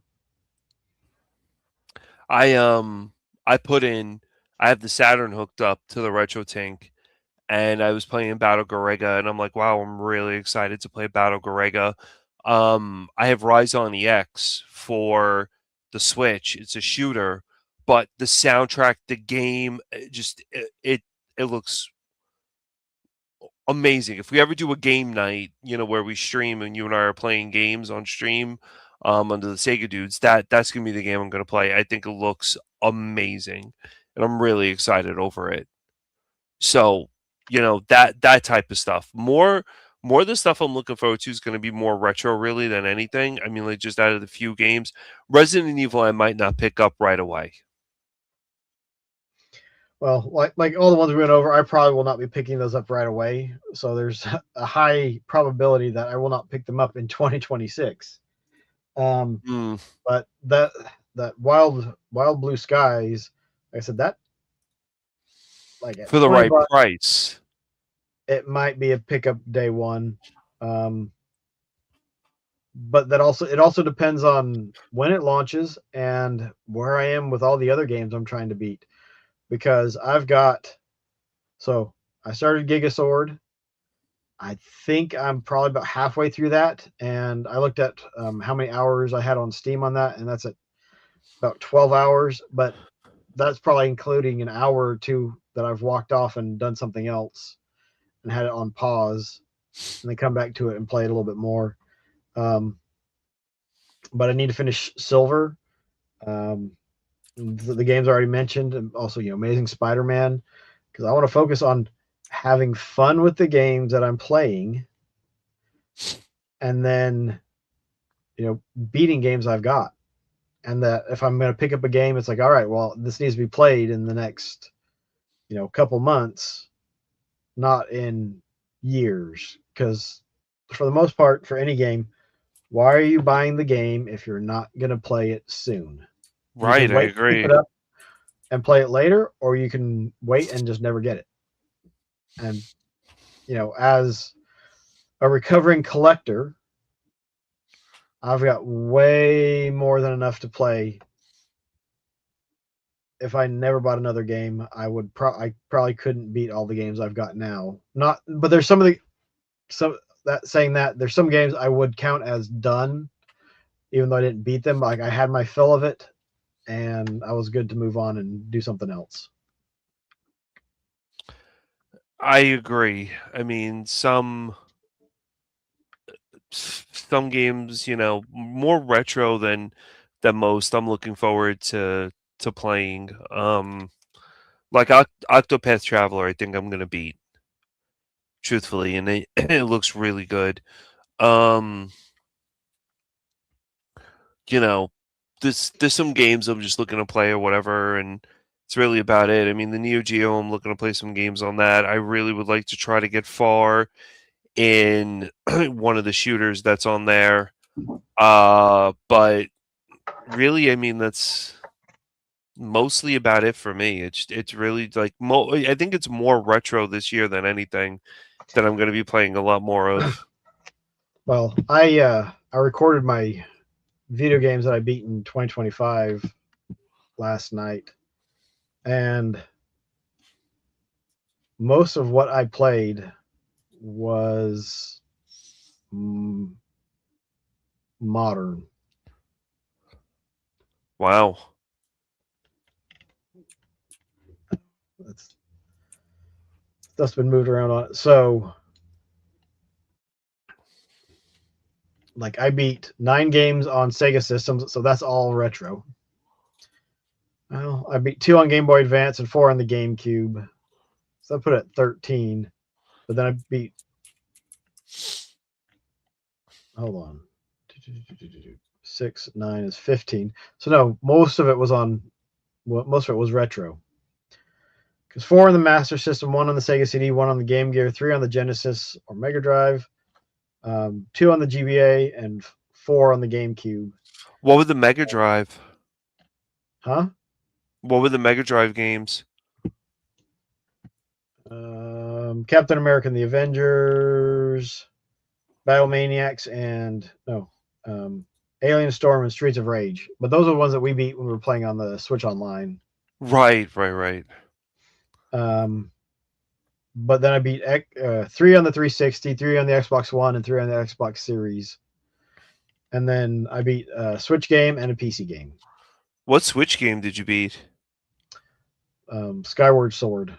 I put in, I have the Saturn hooked up to the RetroTink, and I was playing Battle Garegga, and I'm like, wow, I'm really excited to play Battle Garegga. I have Rise on EX for the Switch. It's a shooter, but the soundtrack, the game, it looks amazing. If we ever do a game night, where we stream and you and I are playing games on stream, under the Sega Dudes, that's gonna be the game I'm gonna play. I think it looks amazing, and I'm really excited over it. So, that type of stuff. More of the stuff I'm looking forward to is going to be more retro, really, than anything. I mean, like, just out of the few games, Resident Evil I might not pick up right away. Well, like all the ones we went over, I probably will not be picking those up right away. So there's a high probability that I will not pick them up in 2026. But that Wild Blue Skies, like I said, that, like, at For the right $20, price. it might be a pickup day one. But it also depends on when it launches and where I am with all the other games I'm trying to beat. Because I started Gigasword. I think I'm probably about halfway through that, and I looked at how many hours I had on Steam on that, and that's at about 12 hours. But that's probably including an hour or two that I've walked off and done something else and had it on pause, and then come back to it and play it a little bit more. But I need to finish Silver. The games I already mentioned, and also, Amazing Spider-Man, because I want to focus on having fun with the games that I'm playing, and then beating games I've got. And that if I'm going to pick up a game, it's like, all right, well, this needs to be played in the next couple months, not in years. Because for the most part, for any game, why are you buying the game if you're not going to play it soon? Right, I agree. Pick it up and play it later, or you can wait and just never get it. And as a recovering collector, I've got way more than enough to play. If I never bought another game, I probably couldn't beat all the games I've got now. But there's there's some games I would count as done, even though I didn't beat them. Like, I had my fill of it, and I was good to move on and do something else. I agree. I mean, some games, more retro than most. I'm looking forward to to playing. Like Octopath Traveler, I think I'm gonna beat, truthfully, and it, it looks really good. You know, there's some games I'm just looking to play or whatever, and it's really about it. I mean, the Neo Geo, I'm looking to play some games on that. I really would like to try to get far in one of the shooters that's on there. But really, I mean, that's mostly about it for me. It's really like I think it's more retro this year than anything that I'm going to be playing a lot more of. Well, I recorded my video games that I beat in 2025 last night, and most of what I played was modern. Wow. Stuff's been moved around on it. So, like, I beat 9 games on Sega systems, so that's all retro. Well, I beat 2 on Game Boy Advance and 4 on the GameCube. So I put it at 13. But then I beat. Hold on. 6, 9 is 15. So no, most of it was on. Well, most of it was retro. Because 4 on the Master System, 1 on the Sega CD, 1 on the Game Gear, 3 on the Genesis or Mega Drive, 2 on the GBA, and 4 on the GameCube. What were the Mega Drive? Huh? What were the Mega Drive games? Captain America and the Avengers, Battle Maniacs, and Alien Storm and Streets of Rage. But those are the ones that we beat when we were playing on the Switch Online. Right. But then I beat 3 on the 360, 3 on the Xbox One, and 3 on the Xbox Series. And then I beat a Switch game and a PC game. What Switch game did you beat? Skyward Sword.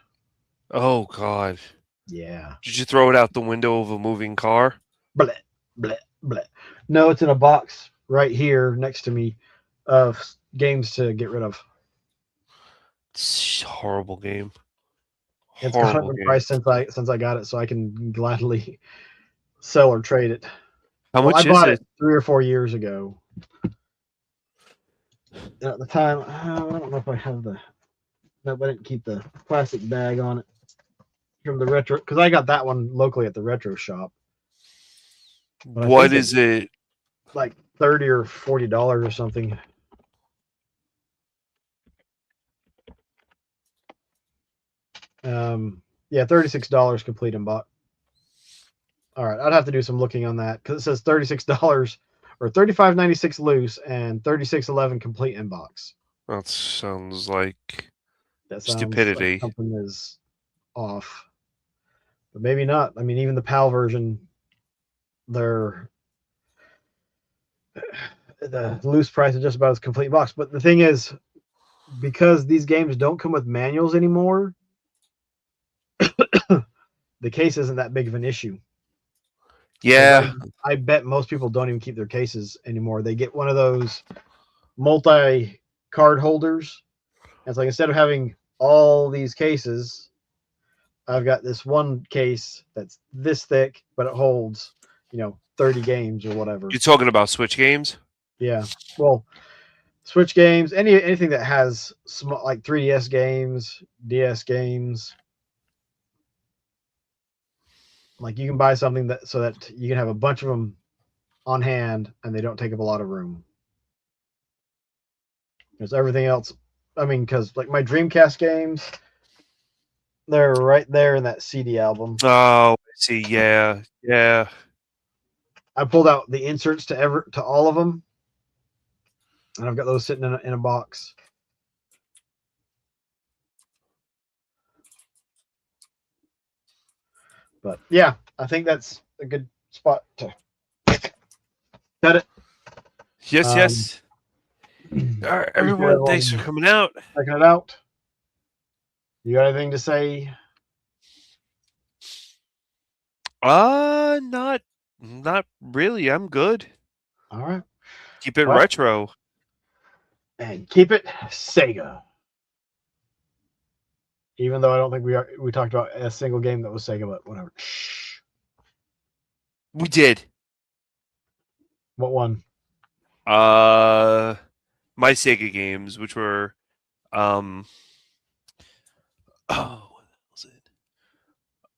Oh, God. Yeah. Did you throw it out the window of a moving car? Bleh, bleh, bleh. No, it's in a box right here next to me of games to get rid of. It's a horrible game. It's gone up in price since I got it, so I can gladly sell or trade it. How much I is bought it? it 3 or 4 years ago. And at the time, I don't know if I have the. No, I didn't keep the plastic bag on it from the retro because I got that one locally at the retro shop. But What is it? Like $30 or $40 or something. Yeah, $36 complete in box. All right, I'd have to do some looking on that because it says $36 or $35.96 loose and $36.11 complete in box. That sounds like That sounds stupidity. like something is off, but maybe not. I mean, even the PAL version, the loose price is just about as complete box. But the thing is, because these games don't come with manuals anymore, the case isn't that big of an issue. Yeah. I bet most people don't even keep their cases anymore. They get one of those multi-card holders. And it's like instead of having all these cases, I've got this one case that's this thick, but it holds, 30 games or whatever. You're talking about Switch games? Yeah. Well, Switch games, anything that has small, like 3DS games, DS games. Like you can buy something so that you can have a bunch of them on hand and they don't take up a lot of room. There's everything else. I mean, because like my Dreamcast games, they're right there in that CD album. Oh, I see. Yeah. I pulled out the inserts to all of them, and I've got those sitting in a box. But yeah, I think that's a good spot to cut it. Yes. All right, everyone, thanks for coming out. Checking it out. You got anything to say? Not really. I'm good. All right. Keep it Well, retro. And keep it Sega. Even though I don't think we talked about a single game that was Sega, but whatever. Shh. We did. What one? My Sega games, which were what was it?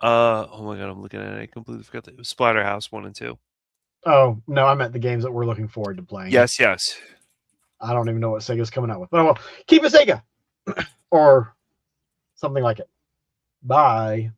Oh my god, I'm looking at it. I completely forgot that it was Splatterhouse 1 and 2. Oh, no, I meant the games that we're looking forward to playing. Yes. I don't even know what Sega's coming out with. But well, keep it Sega. Or something like it. Bye.